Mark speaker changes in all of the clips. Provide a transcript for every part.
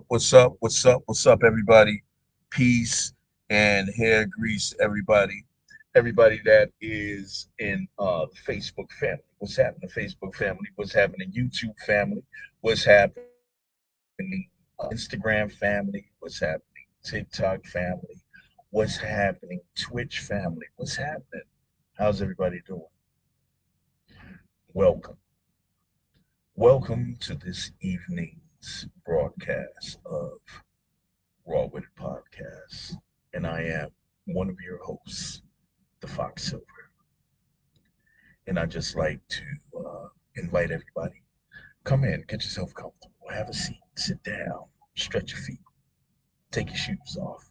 Speaker 1: What's up, everybody? Peace and hair grease, everybody. Everybody that is in the Facebook family. What's happening, Facebook family? What's happening, YouTube family? What's happening, Instagram family? What's happening, TikTok family? What's happening, Twitch family? What's happening? How's everybody doing? Welcome. Welcome to this evening's broadcast of Raw With It Podcast. And I am one of your hosts, the Fox Silver. And I just like to invite everybody, come in, get yourself comfortable, have a seat, sit down, stretch your feet, take your shoes off,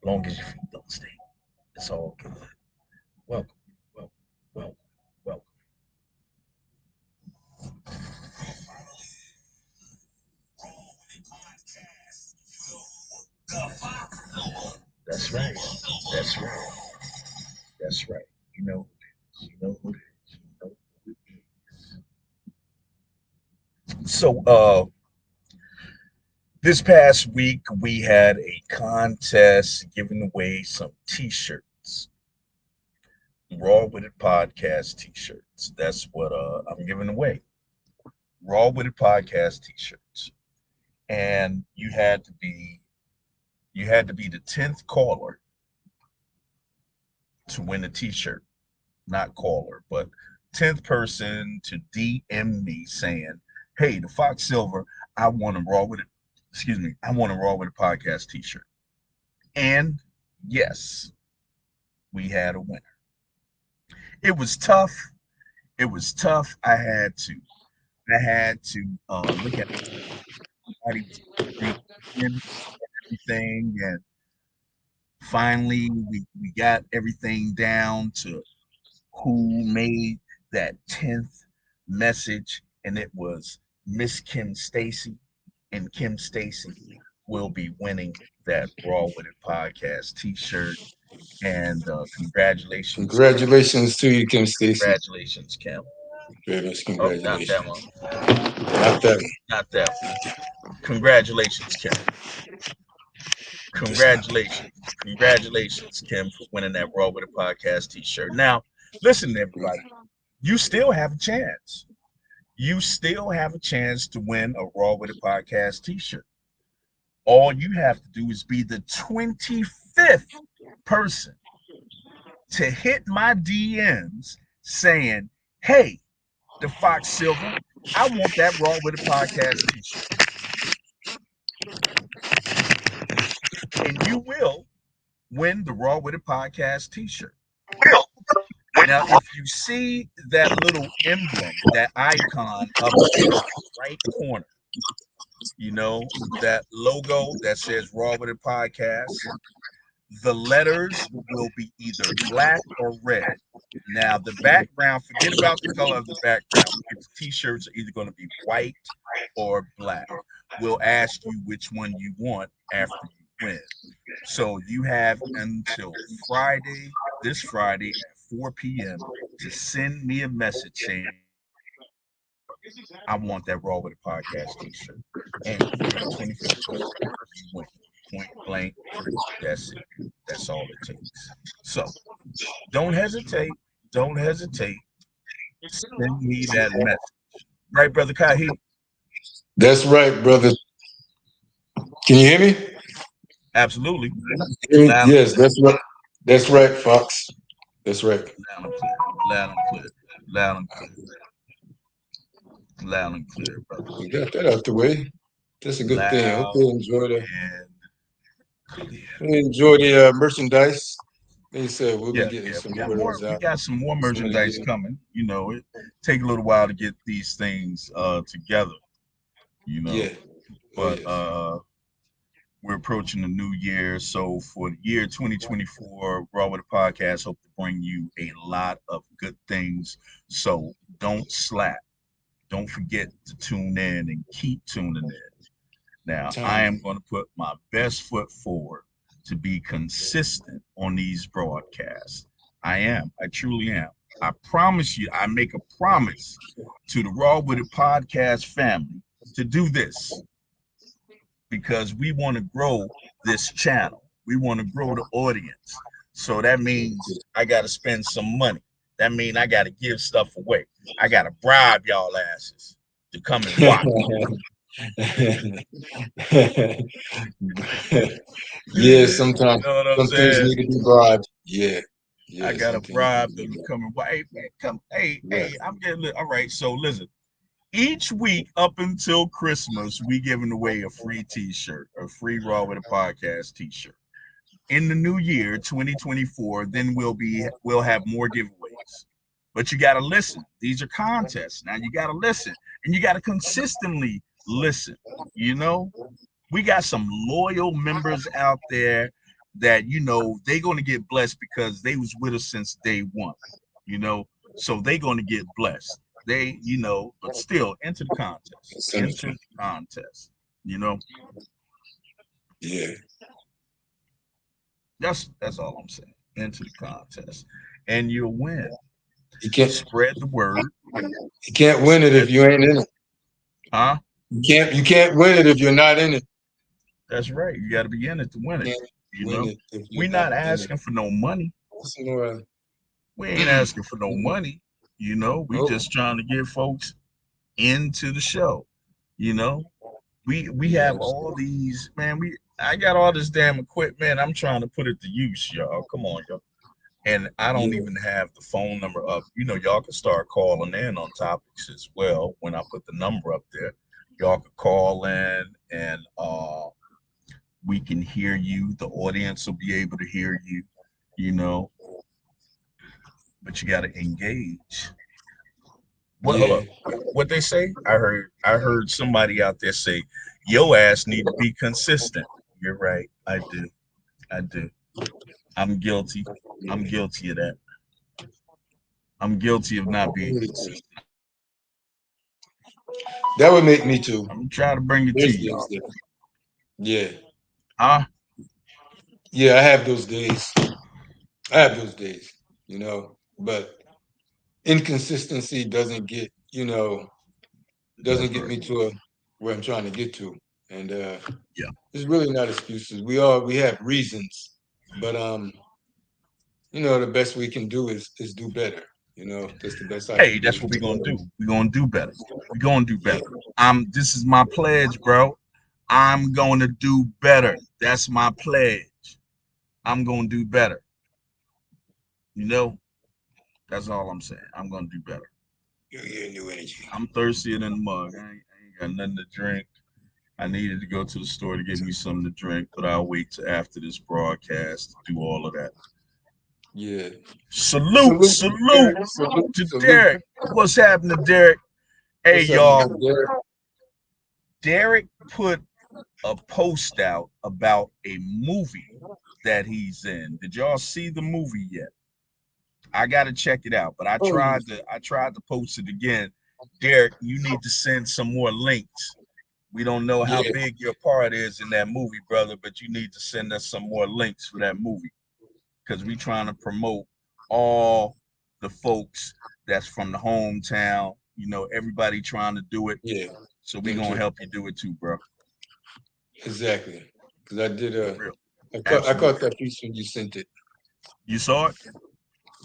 Speaker 1: as long as your feet don't stink. It's all good. Welcome, welcome, welcome, welcome. That's right. That's right. That's right. You know who it is. You know who it is. You know who it is. This past week we had a contest giving away some t-shirts. Raw With It Podcast t-shirts. That's what I'm giving away. Raw With It Podcast t-shirts. And you had to be the 10th caller to win a t-shirt. Not caller, but 10th person to DM me saying, "Hey, the Fox Silver, I want a Raw With It, excuse me, I want a Raw With It Podcast t-shirt." And yes, we had a winner. It was tough. It was tough. I had to look at everybody was agreeing everything, and finally we got everything down to who made that 10th message, and it was Miss Kim Stacy, and Kim Stacy will be winning that Raw With It podcast T-shirt. And congratulations,
Speaker 2: Congratulations to you, Kim Stacy.
Speaker 1: congratulations, Kim.
Speaker 2: Very much
Speaker 1: Oh, not that
Speaker 2: congratulations.
Speaker 1: one,
Speaker 2: Not that one.
Speaker 1: not that one. Congratulations, Kim.
Speaker 2: Just not that
Speaker 1: Congratulations, Kim, for winning that Raw With It podcast T-shirt. Now, listen,
Speaker 2: one.
Speaker 1: everybody, you still have a chance. You still have a chance to win a Raw With It podcast T-shirt. All you have to do is be the 25th person to hit my DMs saying, "Hey, the Fox Silver, I want that Raw With It podcast T-shirt," and you will win the Raw With It podcast T-shirt. Now, if you see that little emblem, that icon up in the right corner, that logo that says Raw With It Podcast, the letters will be either black or red. Now, the background, forget about the color of the background, because the t-shirts are either going to be white or black. We'll ask you which one you want after you win. So you have until Friday, this Friday at 4 p.m. to send me a message saying, "I want that Raw With It podcast t-shirt." And if you're the 25th person, you win. Point blank. That's it. That's all it takes. So don't hesitate. Don't hesitate. Send me that message. Right, Brother Kahi?
Speaker 2: That's right, brother. Can you hear me?
Speaker 1: Absolutely. Loud and
Speaker 2: Yes,
Speaker 1: clear.
Speaker 2: that's right. That's right, Fox. That's right.
Speaker 1: Loud and clear. Loud and clear. Loud and clear. Loud and clear, brother.
Speaker 2: We got that out the way. That's a good thing. I hope
Speaker 1: Loud
Speaker 2: they enjoy
Speaker 1: and clear.
Speaker 2: the merchandise. They said we'll be
Speaker 1: Yeah,
Speaker 2: getting
Speaker 1: yeah.
Speaker 2: some
Speaker 1: We
Speaker 2: more
Speaker 1: got
Speaker 2: of
Speaker 1: more.
Speaker 2: those
Speaker 1: We
Speaker 2: out.
Speaker 1: got some more
Speaker 2: Somebody
Speaker 1: merchandise
Speaker 2: getting
Speaker 1: coming. It take a little while to get these things together. You
Speaker 2: yeah.
Speaker 1: know,
Speaker 2: Oh
Speaker 1: but
Speaker 2: yes.
Speaker 1: we're approaching the new year. So for the year 2024, Raw With a Podcast hope to bring you a lot of good things. So don't slack. Don't forget to tune in and keep tuning in. Now, I
Speaker 2: Time.
Speaker 1: am going to put my best foot forward to be consistent on these broadcasts. I am. I truly am. I promise you, I make a promise to the Raw With It podcast family to do this. because we want to grow this channel. We want to grow the audience. So that means I got to spend some money. That means I got to give stuff away. I got to bribe y'all asses to come and watch.
Speaker 2: Yeah,
Speaker 1: You
Speaker 2: sometimes
Speaker 1: know what I'm
Speaker 2: some things
Speaker 1: saying?
Speaker 2: need to be bribed. Yeah,
Speaker 1: I
Speaker 2: yeah,
Speaker 1: gotta
Speaker 2: some things need
Speaker 1: bribe
Speaker 2: to be
Speaker 1: them to
Speaker 2: bribed.
Speaker 1: come and watch. Hey man, come.
Speaker 2: Right.
Speaker 1: I'm getting all right. So listen, each week up until Christmas, we giving away a free T-shirt, a free Raw with a Podcast T-shirt. In the new year, 2024, then we'll have more giveaways. But you gotta listen. These are contests. Now you gotta listen, and you gotta consistently listen. You know, we got some loyal members out there that they're going to get blessed because they was with us since day one. you know so they're going to get blessed. But still, enter the contest, enter the contest. you know
Speaker 2: Yeah.
Speaker 1: that's all I'm saying. Enter the contest and you'll win.
Speaker 2: You can't
Speaker 1: Spread the word.
Speaker 2: you can't win it if
Speaker 1: Spread.
Speaker 2: you ain't in it.
Speaker 1: Huh?
Speaker 2: You can't win it if you're not in it.
Speaker 1: That's right. You got to be in it to win
Speaker 2: You
Speaker 1: it.
Speaker 2: can't
Speaker 1: you
Speaker 2: win
Speaker 1: know
Speaker 2: it if
Speaker 1: we're
Speaker 2: you're not
Speaker 1: not
Speaker 2: in it.
Speaker 1: asking for no money.
Speaker 2: Some more,
Speaker 1: We ain't asking for no money. We
Speaker 2: oh,
Speaker 1: just trying to get folks into the show. You know, we
Speaker 2: yeah,
Speaker 1: have all these, man. I got all this damn equipment. I'm trying to put it to use, y'all. Come on, y'all. And I don't
Speaker 2: yeah,
Speaker 1: even have the phone number up. Y'all can start calling in on topics as well. When I put the number up there, y'all can call in and we can hear you. The audience will be able to hear you. You know, but you got to engage. What? Hold
Speaker 2: yeah.
Speaker 1: up. What they say? I heard somebody out there say, "Your ass need to be consistent." You're right. I do. I do. I'm guilty. I'm guilty of that. I'm guilty of not being consistent.
Speaker 2: That would make me too.
Speaker 1: I'm trying to bring it to
Speaker 2: There's
Speaker 1: you,
Speaker 2: days
Speaker 1: y'all.
Speaker 2: that, yeah,
Speaker 1: Huh?
Speaker 2: yeah. I have those days. I have those days. But inconsistency doesn't
Speaker 1: That's
Speaker 2: get
Speaker 1: right.
Speaker 2: me to where I'm trying to get to, and
Speaker 1: Yeah.
Speaker 2: it's really not excuses. We have reasons, but the best we can do is do better. That's the best I
Speaker 1: Hey,
Speaker 2: can do
Speaker 1: that's
Speaker 2: is
Speaker 1: what we're
Speaker 2: do
Speaker 1: gonna
Speaker 2: better.
Speaker 1: do. We're gonna do better. We're gonna do
Speaker 2: Yeah,
Speaker 1: better. This is my pledge, bro. I'm gonna do better. That's my pledge. I'm gonna do better. You know, that's all I'm saying. I'm gonna do better.
Speaker 2: yeah, new energy.
Speaker 1: I'm thirstier than a mug. I ain't got nothing to drink. I needed to go to the store to get me something to drink, but I'll wait till after this broadcast to do all of that.
Speaker 2: Yeah.
Speaker 1: Salute,
Speaker 2: Salute to
Speaker 1: salute
Speaker 2: Derek. Salute,
Speaker 1: to
Speaker 2: salute.
Speaker 1: Derek. What's happening, Derek? Hey,
Speaker 2: What's happening,
Speaker 1: y'all.
Speaker 2: big Derek?
Speaker 1: Derek put a post out about a movie that he's in. Did y'all see the movie yet? I gotta check it out, but
Speaker 2: Oh,
Speaker 1: I tried to post it again. Derek, you need to send some more links. We don't know how
Speaker 2: yeah,
Speaker 1: big your part is in that movie, brother, but you need to send us some more links for that movie because we trying to promote all the folks that's from the hometown. Everybody trying to do it.
Speaker 2: yeah.
Speaker 1: So we
Speaker 2: Them
Speaker 1: gonna
Speaker 2: too.
Speaker 1: help you do it too, bro.
Speaker 2: Exactly. Because I did.
Speaker 1: For real.
Speaker 2: I caught
Speaker 1: Absolutely.
Speaker 2: that piece when you sent it.
Speaker 1: You saw it?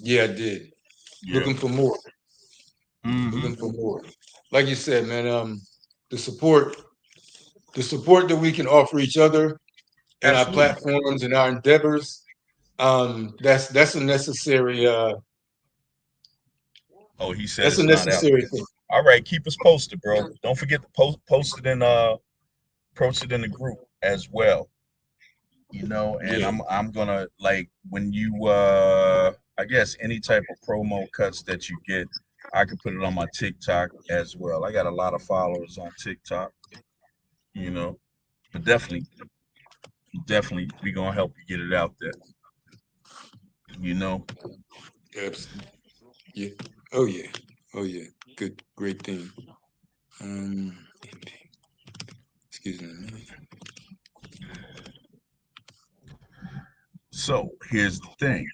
Speaker 2: Yeah, I did.
Speaker 1: Yeah.
Speaker 2: Looking for more.
Speaker 1: Mm-hmm.
Speaker 2: Looking for more. Like you said, man. The support, that we can offer each other in our
Speaker 1: Absolutely.
Speaker 2: platforms and our endeavors. That's a necessary.
Speaker 1: Oh, he said
Speaker 2: That's a
Speaker 1: it's not out
Speaker 2: necessary
Speaker 1: yet.
Speaker 2: thing.
Speaker 1: All right, keep us posted, bro. Don't forget to post it in the group as well. And
Speaker 2: Yeah.
Speaker 1: I'm gonna, like, when you I guess any type of promo cuts that you get, I can put it on my TikTok as well. I got a lot of followers on TikTok, you know, but definitely we gonna help you get it out there, you know.
Speaker 2: Absolutely. Yeah. Oh yeah. Oh yeah. Good. Great thing. Um. Excuse me.
Speaker 1: So here's the thing.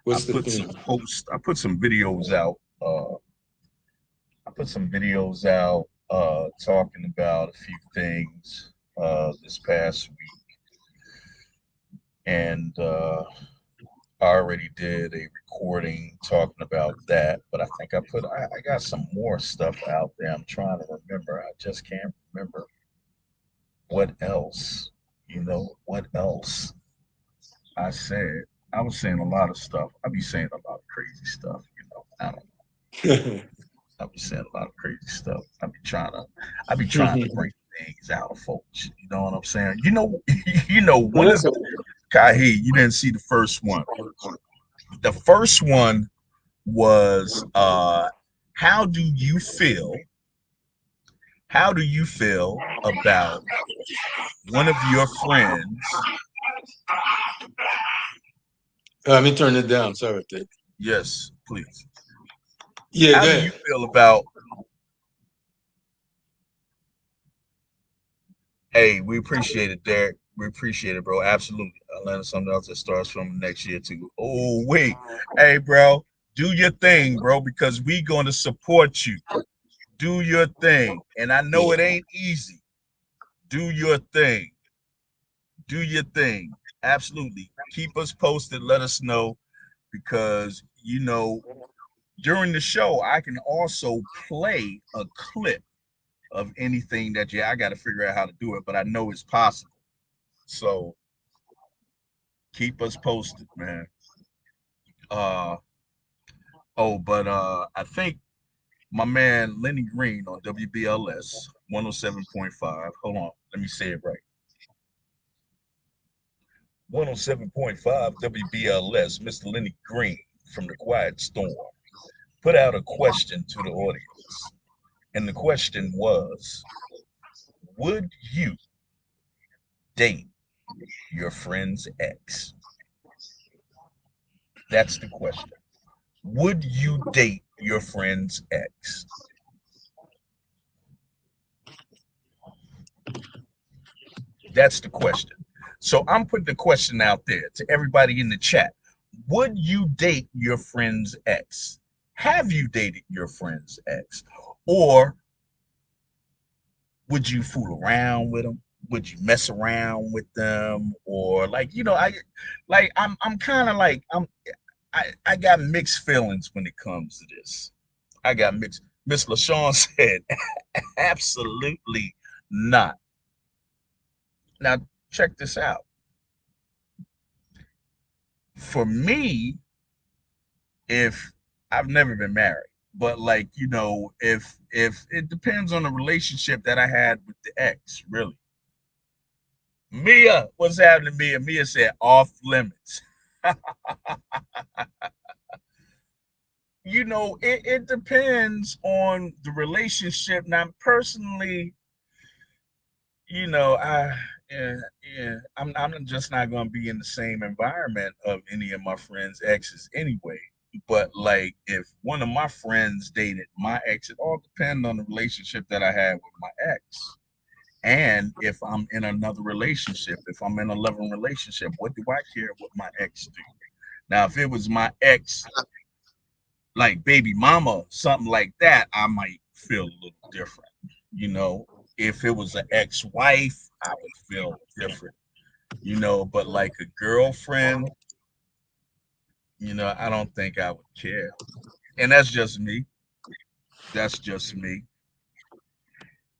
Speaker 2: What's the thing?
Speaker 1: I put some videos out. I put some videos out talking about a few things this past week, and I already did a recording talking about that, but I think I got some more stuff out there. I'm trying to remember. I just can't remember what else. What else I said. I was saying a lot of stuff. I be saying a lot of crazy stuff. I don't. I be saying a lot of crazy stuff. I be trying to bring things out of folks. You know what I'm saying?
Speaker 2: Well,
Speaker 1: One of the Kahi, you didn't see the first one. The first one was how do you feel? How do you feel about one of your friends?
Speaker 2: let me turn it down. Sorry about that.
Speaker 1: Yes, please.
Speaker 2: Yeah,
Speaker 1: How
Speaker 2: go
Speaker 1: do you
Speaker 2: ahead.
Speaker 1: feel about? Hey, we appreciate it, Derek. We appreciate it, bro. Absolutely. Atlanta something else that starts from next year too. Oh wait, hey, bro, do your thing, bro, because we going to support you. Do your thing, and I know
Speaker 2: Yeah.
Speaker 1: it ain't easy. Do your thing. Do your thing. Absolutely. Keep us posted. Let us know because during the show I can also play a clip of anything that I got to figure out how to do it, but I know it's possible. So keep us posted, man. Uh but I think my man Lenny Green on WBLS 107.5. Hold on, let me say it right. 107.5 WBLS, Mr. Lenny Green from the Quiet Storm put out a question to the audience. And the question was, would you date your friend's ex? That's the question. Would you date your friend's ex? That's the question. So I'm putting the question out there to everybody in the chat. Would you date your friend's ex? Have you dated your friend's ex? Or would you fool around with them? Would you mess around with them? Or I'm kind of like I got mixed feelings when it comes to this. I got mixed. Miss LaShawn said, absolutely not. Now, check this out. For me, if I've never been married, but if it depends on the relationship that I had with the ex, really. Mia, what's happening, Mia? Mia said off limits. It depends on the relationship. Now, personally, I yeah, yeah, I'm just not gonna be in the same environment of any of my friends' exes anyway. But like, if one of my friends dated my ex, it all depends on the relationship that I had with my ex. And if I'm in another relationship, if I'm in a loving relationship, what do I care what my ex do? Now, if it was my ex, like baby mama, something like that, I might feel a little different. You know, if it was an ex-wife, I would feel different. But like a girlfriend, I don't think I would care. And that's just me. That's just me.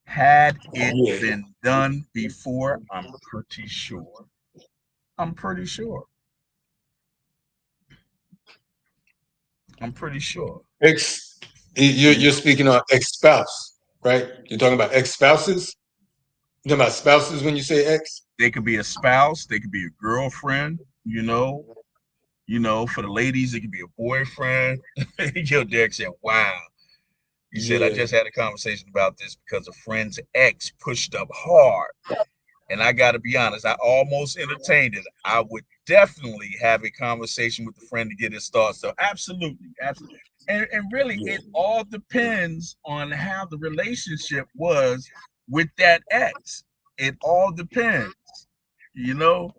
Speaker 1: Had it
Speaker 2: Yeah.
Speaker 1: been done before, I'm pretty sure. I'm pretty sure. I'm pretty sure.
Speaker 2: Ex,
Speaker 1: You
Speaker 2: you're
Speaker 1: know,
Speaker 2: speaking on ex-spouse, right? You're talking about ex-spouses? You're talking about spouses when you say ex?
Speaker 1: they could be a spouse, they could be a girlfriend, for the ladies, it could be a boyfriend. Yo, Derek said, wow. He said, I
Speaker 2: Yeah.
Speaker 1: just had a conversation about this because a friend's ex pushed up hard. And I got to be honest, I almost entertained it. I would definitely have a conversation with the friend to get his thoughts. So, absolutely. Absolutely. And really,
Speaker 2: Yeah.
Speaker 1: it all depends on how the relationship was with that ex. It all depends. You know,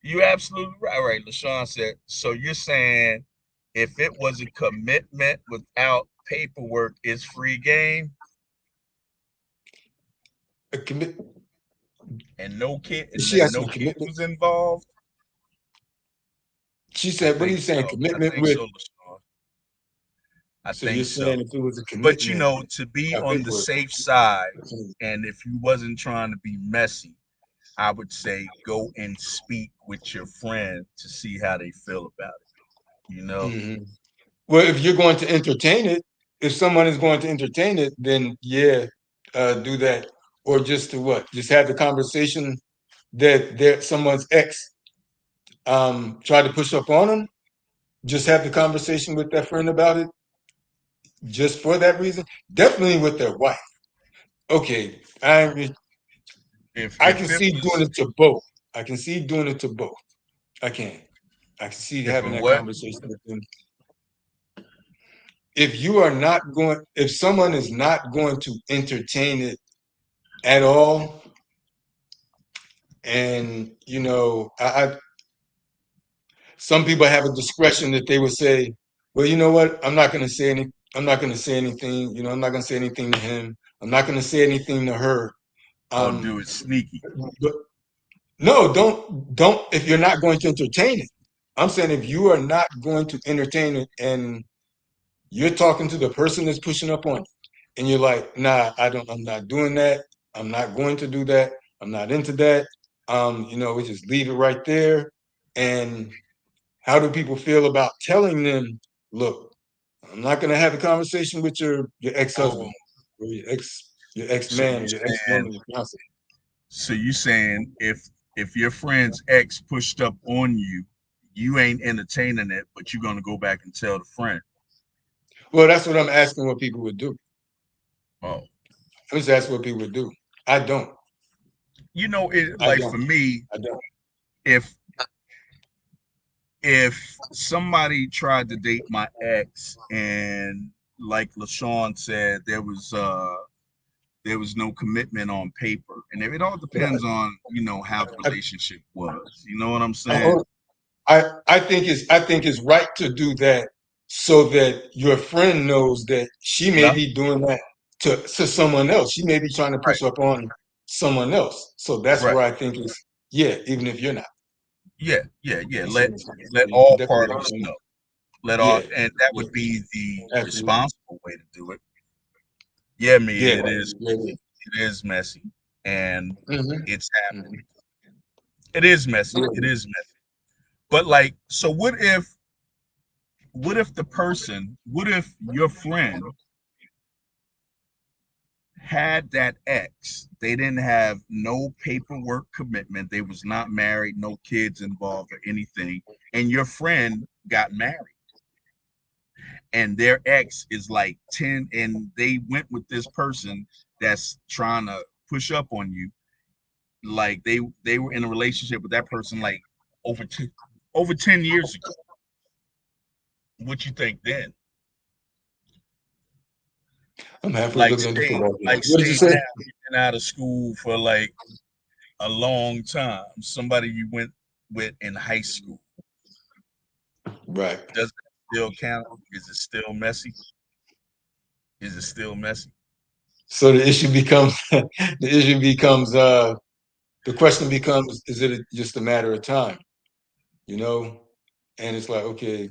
Speaker 1: you're absolutely right. Right. LaShawn said, so you're saying if it was a commitment without paperwork, it's free game?
Speaker 2: A commit.
Speaker 1: and no kid and
Speaker 2: She
Speaker 1: then
Speaker 2: asking
Speaker 1: no
Speaker 2: a
Speaker 1: kid
Speaker 2: commitment.
Speaker 1: was involved?
Speaker 2: She
Speaker 1: I
Speaker 2: said, "What are you
Speaker 1: think
Speaker 2: saying?
Speaker 1: so. I
Speaker 2: Commitment
Speaker 1: think
Speaker 2: with?"
Speaker 1: so, LaShawn. I
Speaker 2: So you're
Speaker 1: think so.
Speaker 2: saying if it was a
Speaker 1: But you
Speaker 2: commitment,
Speaker 1: know, to be
Speaker 2: how
Speaker 1: on the
Speaker 2: paperwork?
Speaker 1: safe side, and if you wasn't trying to be messy, I would say go and speak with your friend to see how they feel about it. You know,
Speaker 2: Hmm. Well, if you're going to entertain it, if someone is going to entertain it, then yeah, do that. Or just to what? Just have the conversation that someone's ex tried to push up on them. Just have the conversation with that friend about it. Just for that reason, definitely with their wife. Okay, I can
Speaker 1: if it
Speaker 2: see doing
Speaker 1: was
Speaker 2: it to both. I can see doing it to both. I can. I can see
Speaker 1: if
Speaker 2: having
Speaker 1: it
Speaker 2: that
Speaker 1: what
Speaker 2: conversation with them. If you are not going, if someone is not going to entertain it at all, and some people have a discretion that they would say, well, you know what, I'm not going to say anything. I'm not going to say anything to him. I'm not going to say anything to her.
Speaker 1: or
Speaker 2: Um,
Speaker 1: do it sneaky?
Speaker 2: but no, don't. If you're not going to entertain it, I'm saying if you are not going to entertain it, and you're talking to the person that's pushing up on you, and you're like, nah, I'm not doing that. I'm not going to do that. I'm not into that. We just leave it right there. And how do people feel about telling them, look, I'm not going to have a conversation with your ex-husband
Speaker 1: Oh,
Speaker 2: or your ex
Speaker 1: so
Speaker 2: man
Speaker 1: you
Speaker 2: or your
Speaker 1: saying
Speaker 2: ex-woman, your fiance.
Speaker 1: so you saying if your friend's ex pushed up on you, you ain't entertaining it, but you're gonna go back and tell the friend.
Speaker 2: Well, that's what I'm asking what people would do.
Speaker 1: Oh,
Speaker 2: I'm just asking what people would do. I don't.
Speaker 1: you know, it
Speaker 2: I
Speaker 1: like for
Speaker 2: don't.
Speaker 1: me,
Speaker 2: I don't.
Speaker 1: if somebody tried to date my ex and like LaShawn said, there was no commitment on paper. And it all depends on, how the
Speaker 2: I,
Speaker 1: relationship was. You know what I'm
Speaker 2: I,
Speaker 1: saying?
Speaker 2: I think it's right to do that so that your friend knows that she may
Speaker 1: Yeah.
Speaker 2: be doing that to someone else. She may be trying to
Speaker 1: Right.
Speaker 2: push up on someone else. So that's
Speaker 1: Right.
Speaker 2: where I think is, yeah, even if you're not.
Speaker 1: Yeah. Yeah. Yeah.
Speaker 2: You see
Speaker 1: Let
Speaker 2: what I'm saying?
Speaker 1: let
Speaker 2: Yeah, you can
Speaker 1: all
Speaker 2: definitely let
Speaker 1: parties
Speaker 2: them know.
Speaker 1: know. Let all
Speaker 2: Yeah,
Speaker 1: and that
Speaker 2: yeah,
Speaker 1: would be the
Speaker 2: absolutely.
Speaker 1: responsible way to do it. Yeah, me,
Speaker 2: Yeah,
Speaker 1: it is
Speaker 2: yeah, yeah.
Speaker 1: it is messy and
Speaker 2: Hmm.
Speaker 1: it's
Speaker 2: Hmm.
Speaker 1: happening. It is messy. It
Speaker 2: Yeah.
Speaker 1: is messy. But like, so what if your friend had that ex, they didn't have no paperwork commitment, they was not married, no kids involved or anything, and your friend got married and their ex is like 10 and they went with this person that's trying to push up on you, like they were in a relationship with that person like over 10 years ago. What you think then?
Speaker 2: I'm halfway
Speaker 1: Like
Speaker 2: looking at the
Speaker 1: say
Speaker 2: football game.
Speaker 1: like
Speaker 2: What did you
Speaker 1: say
Speaker 2: say?
Speaker 1: now you've been out of school for like a long time, somebody you went with in high school,
Speaker 2: Right.
Speaker 1: does that still count? Is it still messy? Is it still messy?
Speaker 2: So the question becomes, is it just a matter of time? You know? And it's like, okay,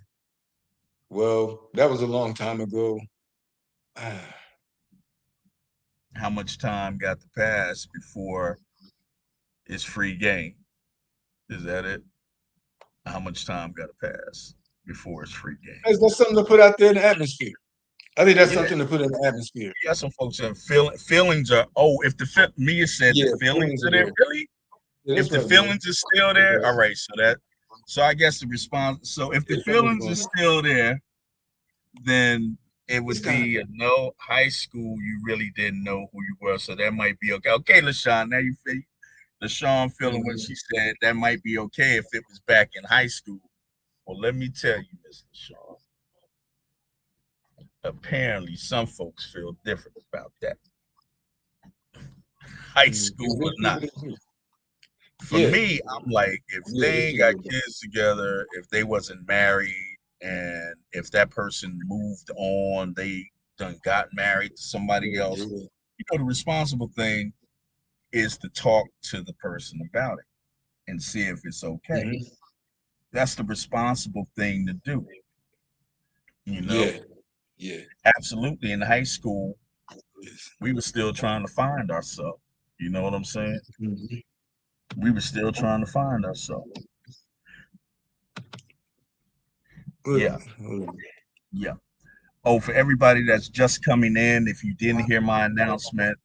Speaker 2: well, that was a long time ago.
Speaker 1: How much time got to pass before it's free game? Is that it? How much time got to pass before it's free game?
Speaker 2: That's something to put out there in the atmosphere. I think that's
Speaker 1: Yeah,
Speaker 2: something to put in the atmosphere.
Speaker 1: you got some folks that feelings are. Oh, if Mia said the
Speaker 2: Yeah,
Speaker 1: feelings
Speaker 2: feelings
Speaker 1: are
Speaker 2: are
Speaker 1: there,
Speaker 2: there.
Speaker 1: really?
Speaker 2: Yeah,
Speaker 1: If
Speaker 2: that's
Speaker 1: the
Speaker 2: right, man.
Speaker 1: feelings are still
Speaker 2: That's
Speaker 1: there,
Speaker 2: right.
Speaker 1: all right. So I guess the response. So if the
Speaker 2: Yeah, something's
Speaker 1: feelings are
Speaker 2: going on.
Speaker 1: still there, then it
Speaker 2: It's
Speaker 1: would
Speaker 2: time.
Speaker 1: be a no. High school, you really didn't know who you were, so that might be okay. Okay, LaShawn, now you feel LaShawn feeling what
Speaker 2: Mhm.
Speaker 1: she said. That might be okay if it was back in high school. Well, let me tell you, Miss LaShawn. Apparently, some folks feel different about that. High
Speaker 2: Mm.
Speaker 1: school or
Speaker 2: There's
Speaker 1: not.
Speaker 2: people that do.
Speaker 1: For
Speaker 2: Yeah,
Speaker 1: me, I'm like, if
Speaker 2: yeah,
Speaker 1: they
Speaker 2: there's
Speaker 1: ain't
Speaker 2: people
Speaker 1: got
Speaker 2: that do.
Speaker 1: kids together, if they wasn't married, and if that person moved on, they done got married to somebody
Speaker 2: Yeah,
Speaker 1: else.
Speaker 2: yeah.
Speaker 1: The responsible thing is to talk to the person about it and see if it's okay.
Speaker 2: Mhm.
Speaker 1: That's the responsible thing to do, you know.
Speaker 2: Yeah, yeah.
Speaker 1: Absolutely. In high school,
Speaker 2: Yes.
Speaker 1: we were still trying to find ourselves. You know what I'm saying?
Speaker 2: Mhm.
Speaker 1: We were still trying to find ourselves.
Speaker 2: Good.
Speaker 1: Yeah, yeah. Oh, for everybody that's just coming in, if you didn't hear my announcement,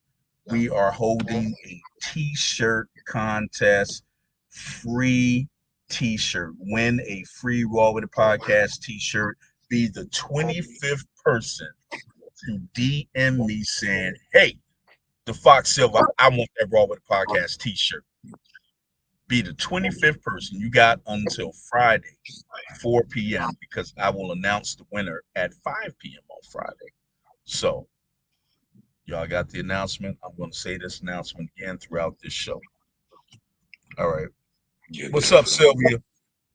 Speaker 1: we are holding a t-shirt contest, free t-shirt. Win a free Raw with a Podcast t-shirt. Be the 25th person to DM me saying, hey, the Fox Silver, I want that Raw with a Podcast t-shirt. Be the 25th person. You got until Friday, 4 p.m., because I will announce the winner at 5 p.m. on Friday. So, y'all got the announcement. I'm going to say this announcement again throughout this show. All right.
Speaker 2: Yeah,
Speaker 1: What's
Speaker 2: good.
Speaker 1: up, Sylvia?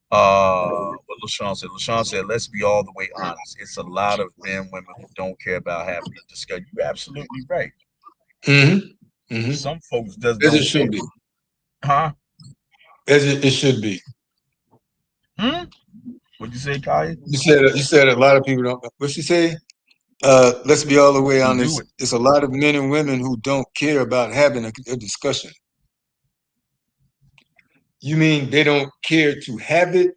Speaker 1: What LaShawn said. LaShawn said, let's be all the way honest. It's a lot of men, women who don't care about having a discussion. You're absolutely right.
Speaker 2: Hmm. Hmm.
Speaker 1: Some folks just
Speaker 2: As it
Speaker 1: don't care.
Speaker 2: should be.
Speaker 1: Huh?
Speaker 2: As it should be.
Speaker 1: Hmm? What'd you say, Kaya?
Speaker 2: You said a lot of people don't. What she say? Let's be all the way
Speaker 1: Don't do
Speaker 2: honest.
Speaker 1: it.
Speaker 2: It's a lot of men and women who don't care about having a discussion. You mean they don't care to have it?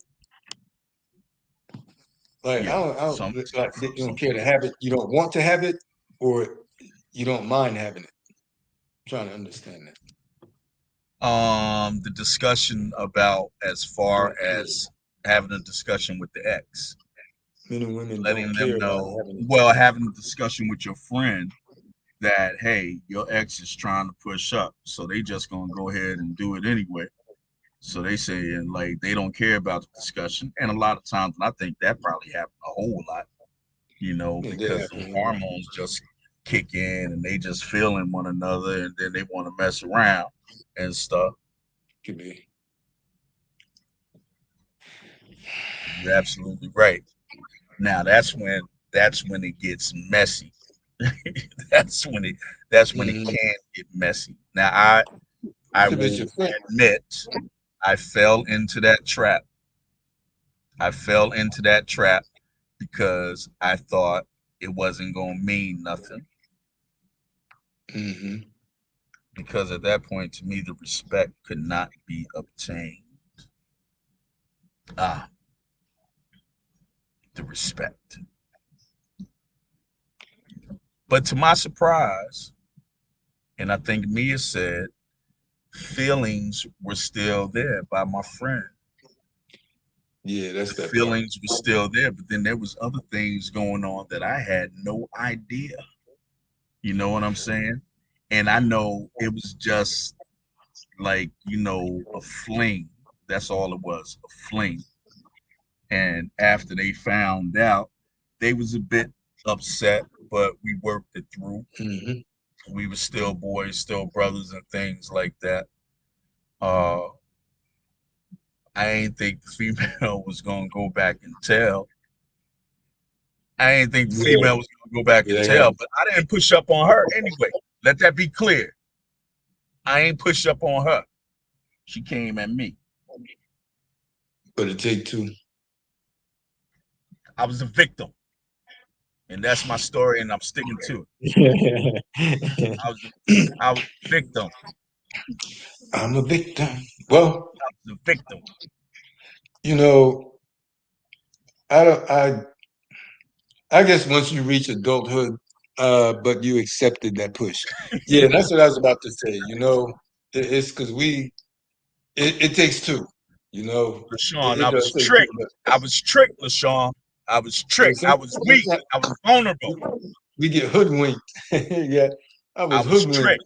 Speaker 2: Like
Speaker 1: Yeah.
Speaker 2: I
Speaker 1: Some
Speaker 2: don't like they don't
Speaker 1: some
Speaker 2: care to have it. You don't want to have it, or you don't mind having it. I'm trying to understand that.
Speaker 1: the discussion about as far
Speaker 2: Don't care.
Speaker 1: as having a discussion with the ex,
Speaker 2: Men and women don't
Speaker 1: letting them
Speaker 2: care about
Speaker 1: know,
Speaker 2: having it.
Speaker 1: well, having a discussion with your friend that hey, your ex is trying to push up, so they just gonna go ahead and do it anyway. So they say and like they don't care about the discussion, and a lot of times, and I think that probably happened a whole lot,
Speaker 2: Yeah, that
Speaker 1: because the
Speaker 2: happens.
Speaker 1: hormones just kick in and they just feeling one another, and then they want to mess around and stuff.
Speaker 2: Could be.
Speaker 1: You're absolutely right. Now that's when it gets messy. that's when it that's when it
Speaker 2: Mm-hmm.
Speaker 1: can get messy. Now I
Speaker 2: If it's
Speaker 1: will
Speaker 2: your friend,
Speaker 1: admit I fell into that trap. I fell into that trap because I thought it wasn't gonna mean nothing.
Speaker 2: mm-hmm.
Speaker 1: Because at that point, to me, the respect could not be obtained. Ah, the respect. But to my surprise, and I think Mia said, feelings were still there by my friend.
Speaker 2: Yeah,
Speaker 1: The
Speaker 2: that's that part.
Speaker 1: feelings were still there, but then there was other things going on that I had no idea. You know what I'm saying? And I know it was just like, a fling. That's all it was, a fling. And after they found out, they was a bit upset, but we worked it through.
Speaker 2: Mm-hmm.
Speaker 1: We were still boys, still brothers, and things like that. Uh, I ain't think the female was gonna go back and tell. I ain't think the
Speaker 2: Yeah,
Speaker 1: female was gonna go back
Speaker 2: yeah,
Speaker 1: and
Speaker 2: they
Speaker 1: tell,
Speaker 2: have.
Speaker 1: but I didn't push up on her anyway. Let that be clear. I ain't push up on her. She came at me.
Speaker 2: But it take two.
Speaker 1: I was a victim, and that's my story, and I'm sticking to it. I was, I was a victim.
Speaker 2: I'm a victim. Well,
Speaker 1: I was a victim.
Speaker 2: you know, I don't. I guess once you reach adulthood, but you accepted that push. Yeah, that's what I was about to say. It's because it takes two. You know,
Speaker 1: LaShawn,
Speaker 2: it
Speaker 1: I
Speaker 2: does
Speaker 1: was
Speaker 2: take two.
Speaker 1: tricked. I was tricked, LaShawn. I was
Speaker 2: But
Speaker 1: tricked. I was weak. I was vulnerable.
Speaker 2: we get hoodwinked. Yeah, I
Speaker 1: I
Speaker 2: was
Speaker 1: was
Speaker 2: hoodwinked.
Speaker 1: tricked.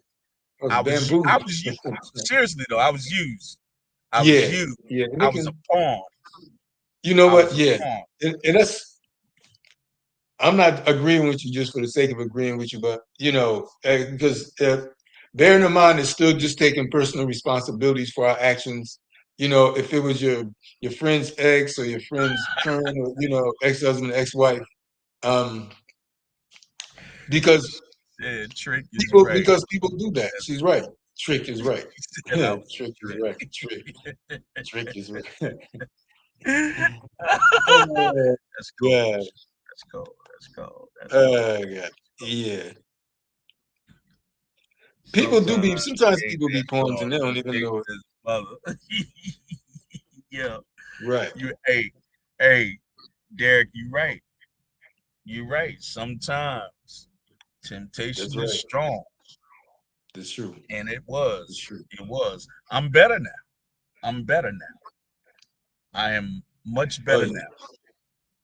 Speaker 2: I was
Speaker 1: I
Speaker 2: bamboozled.
Speaker 1: was used. Seriously though, I was used. I was
Speaker 2: Yeah,
Speaker 1: used.
Speaker 2: yeah, and
Speaker 1: I
Speaker 2: it
Speaker 1: was a
Speaker 2: can.
Speaker 1: pawn.
Speaker 2: You know
Speaker 1: I
Speaker 2: what?
Speaker 1: was a
Speaker 2: Yeah,
Speaker 1: pawn.
Speaker 2: and that's. I'm not agreeing with you just for the sake of agreeing with you, but because bearing in mind it's still just taking personal responsibilities for our actions. If it was your friend's ex or your friend's current or ex-husband, ex-wife, um, because
Speaker 1: Yeah, trick is
Speaker 2: people
Speaker 1: right.
Speaker 2: because people do that.
Speaker 1: That's
Speaker 2: She's right. Trick is right.
Speaker 1: And I was
Speaker 2: Trick is right. Trick is right.
Speaker 1: That's cool.
Speaker 2: Yeah.
Speaker 1: That's cool. That's cool. That's cool.
Speaker 2: God. Yeah. People do be. Sometimes people be pawns and they don't even know it.
Speaker 1: His mother. Yeah.
Speaker 2: Right.
Speaker 1: Hey, Derek, you right. You're right. Sometimes
Speaker 2: That's
Speaker 1: temptation
Speaker 2: right.
Speaker 1: is strong,
Speaker 2: That's true.
Speaker 1: and it
Speaker 2: That's
Speaker 1: was.
Speaker 2: true.
Speaker 1: It was. I'm better now. I'm better now. I am much
Speaker 2: Oh
Speaker 1: better
Speaker 2: yeah.
Speaker 1: now.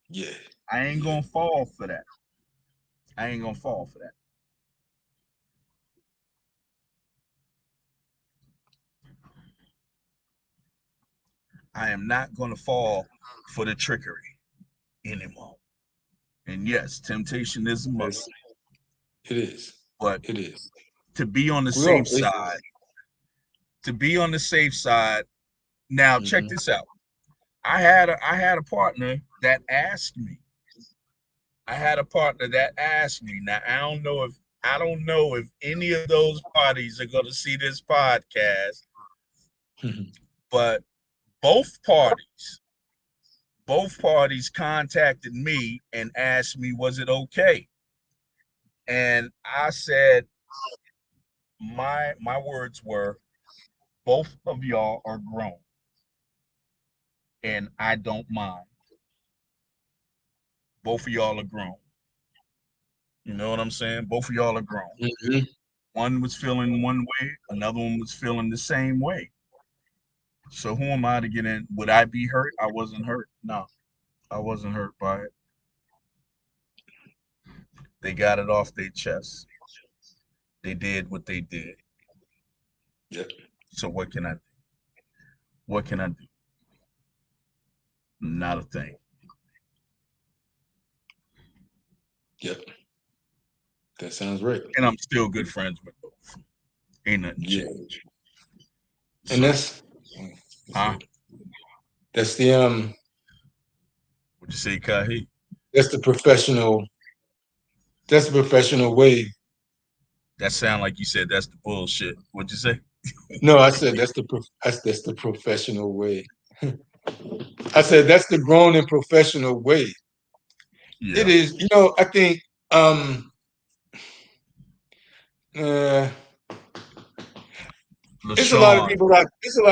Speaker 2: Yeah.
Speaker 1: I ain't
Speaker 2: Yeah.
Speaker 1: gonna fall for that. I ain't gonna fall for that. I am not gonna fall for the trickery anymore. And yes, temptation is a
Speaker 2: It's,
Speaker 1: must,
Speaker 2: it is.
Speaker 1: but
Speaker 2: It is.
Speaker 1: to be on the
Speaker 2: We all
Speaker 1: safe
Speaker 2: face
Speaker 1: side, to be on the safe side. Now,
Speaker 2: it.
Speaker 1: check this out. I had a partner that asked me. I had a partner that asked me. Now I don't know if any of those parties are going to see this podcast, but both parties both parties contacted me and asked me was it okay? And I said my words were both of y'all are grown and I don't mind. Both of y'all are grown. You know what I'm saying? Both of y'all are grown.
Speaker 2: Mhm.
Speaker 1: One was feeling one way, another one was feeling the same way. So who am I to get in? Would I be hurt? I wasn't hurt. No, I wasn't hurt by it. They got it off their chest. They did what they did.
Speaker 2: Yep.
Speaker 1: So what can I do? What can I do? Not a thing.
Speaker 2: Yep. That sounds right.
Speaker 1: And I'm still good friends with both. Ain't nothing
Speaker 2: Yeah.
Speaker 1: changed.
Speaker 2: And
Speaker 1: So, huh?
Speaker 2: that's the
Speaker 1: What'd you say, Kahi?
Speaker 2: that's the professional way.
Speaker 1: That sound like you said that's the bullshit. What'd you say?
Speaker 2: No, I said that's the professional way. I said that's the grown and professional way. It
Speaker 1: Yeah.
Speaker 2: is, I think uh
Speaker 1: LaShawn.
Speaker 2: there's a lot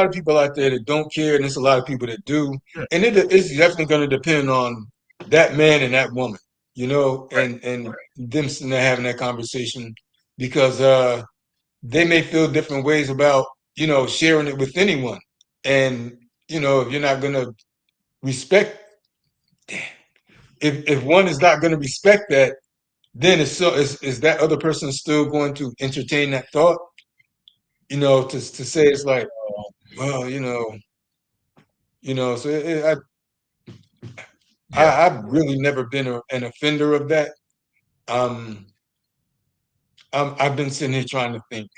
Speaker 2: of people out there that don't care, and there's a lot of people that do.
Speaker 1: Yeah,
Speaker 2: And it's definitely gonna depend on that man and that woman,
Speaker 1: right.
Speaker 2: and them sitting there having that conversation because they may feel different ways about, sharing it with anyone. And, if you're not gonna respect, if one is not gonna respect that, then is that other person still going to entertain that thought? To say it's like, well, so
Speaker 1: Yeah.
Speaker 2: I've really never been an offender of that. Um, I've been sitting here trying to think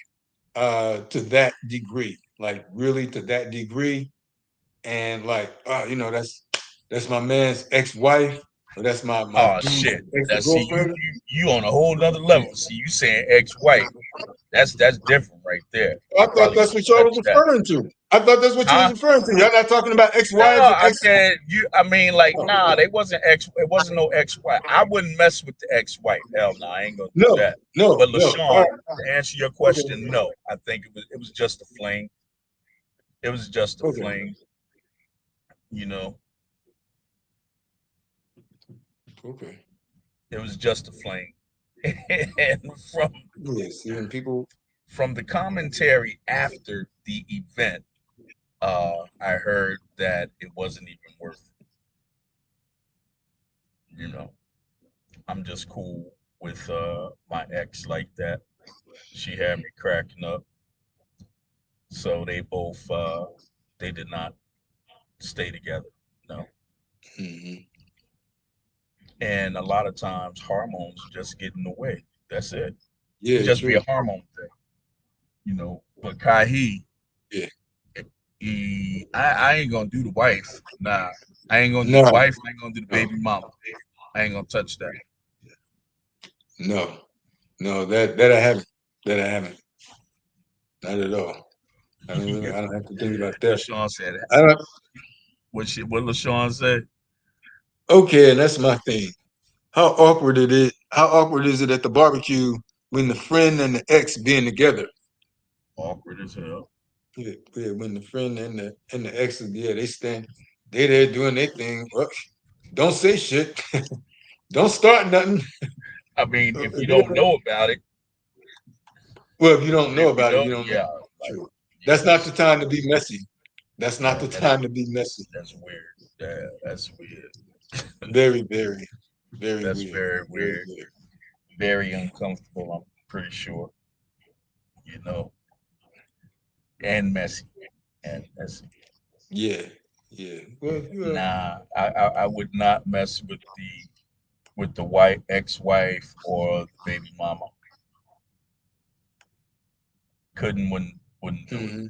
Speaker 2: to that degree, like really to that degree, and like, that's my man's ex-wife, or that's my
Speaker 1: Oh
Speaker 2: dude's
Speaker 1: shit. Now see you
Speaker 2: ex-girlfriend.
Speaker 1: you you on a whole nother level. See you saying ex-wife. That's different right there.
Speaker 2: I
Speaker 1: I
Speaker 2: thought
Speaker 1: probably
Speaker 2: that's
Speaker 1: wouldn't
Speaker 2: what y'all was
Speaker 1: touch that.
Speaker 2: referring to. I thought that's what you was
Speaker 1: Huh?
Speaker 2: referring to. Y'all not talking about
Speaker 1: No,
Speaker 2: ex-wives and
Speaker 1: I
Speaker 2: ex.
Speaker 1: said you. I mean, like, nah, they wasn't ex. It wasn't no ex-wife. I wouldn't mess with the ex-wife. Hell no, I ain't gonna do
Speaker 2: No,
Speaker 1: that.
Speaker 2: no,
Speaker 1: But
Speaker 2: no. All
Speaker 1: LaShawn,
Speaker 2: right.
Speaker 1: to answer your
Speaker 2: Okay.
Speaker 1: question, no, I think it was just a fling. It was just a
Speaker 2: Okay.
Speaker 1: fling. You know,
Speaker 2: Okay.
Speaker 1: it was just a fling. And
Speaker 2: Yeah. See, and people.
Speaker 1: from the commentary after the event, I heard that it wasn't even worth it. I'm just cool with my ex like that. She had me cracking up. So they did not stay together. No.
Speaker 2: Mhm.
Speaker 1: And a lot of times hormones just get in the way. That's it. It
Speaker 2: Yeah.
Speaker 1: just be
Speaker 2: True.
Speaker 1: a hormone thing. But Kahi,
Speaker 2: Yeah.
Speaker 1: I ain't gonna do the wife. Nah. I ain't gonna do the
Speaker 2: No.
Speaker 1: wife. I ain't gonna do the
Speaker 2: No.
Speaker 1: baby mama. I ain't gonna touch that.
Speaker 2: No. No. That I haven't. That I haven't. Not at all. I don't.
Speaker 1: Yeah.
Speaker 2: I don't have to think about that.
Speaker 1: LaShawn said that.
Speaker 2: I don't.
Speaker 1: What LaShawn said?
Speaker 2: Okay, and that's my thing. How awkward it is. How awkward is it at the barbecue when the friend and the ex being together?
Speaker 1: Awkward as hell.
Speaker 2: Yeah, yeah, when the friend and the ex, yeah, they there doing their thing. Well, don't say shit. Don't start nothing.
Speaker 1: I mean, if you don't know about it,
Speaker 2: Well, if you don't
Speaker 1: if
Speaker 2: know
Speaker 1: you
Speaker 2: about it,
Speaker 1: don't,
Speaker 2: you don't know.
Speaker 1: yeah, like
Speaker 2: True.
Speaker 1: yeah,
Speaker 2: That's not the time to be messy. That's not the
Speaker 1: that is
Speaker 2: time to be messy.
Speaker 1: that's weird. Yeah, that's weird.
Speaker 2: Very, very, very
Speaker 1: That's
Speaker 2: weird.
Speaker 1: very
Speaker 2: Very
Speaker 1: weird.
Speaker 2: weird.
Speaker 1: Very uncomfortable. I'm pretty sure. You know, and messy, and messy.
Speaker 2: Yeah, yeah. Well,
Speaker 1: Nah, I would not mess with the white ex-wife or the baby mama. Wouldn't do it.
Speaker 2: hmm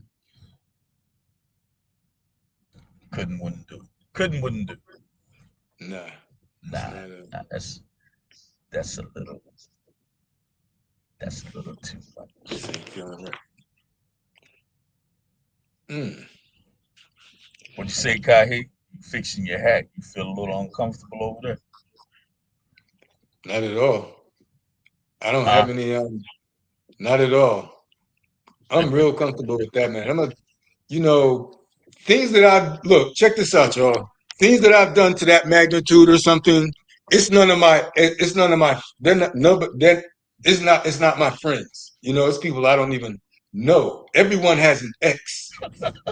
Speaker 1: Wouldn't do it. Wouldn't do it.
Speaker 2: nah, it's
Speaker 1: Nah,
Speaker 2: not a.
Speaker 1: nah. That's a little too much.
Speaker 2: This ain't feeling right. Mm,
Speaker 1: What you say, Kahi? You fixing your hat? You feel a little uncomfortable over there?
Speaker 2: not at all. I don't
Speaker 1: Huh?
Speaker 2: have any. Not at all. I'm real comfortable with that, man. You know, things that I look. Check this out, y'all. Things that I've done to that magnitude or something. It's none of my. It's none of my. They're not. No, but then it's not. It's not my friends. You know, it's people I don't even know. Everyone has an ex.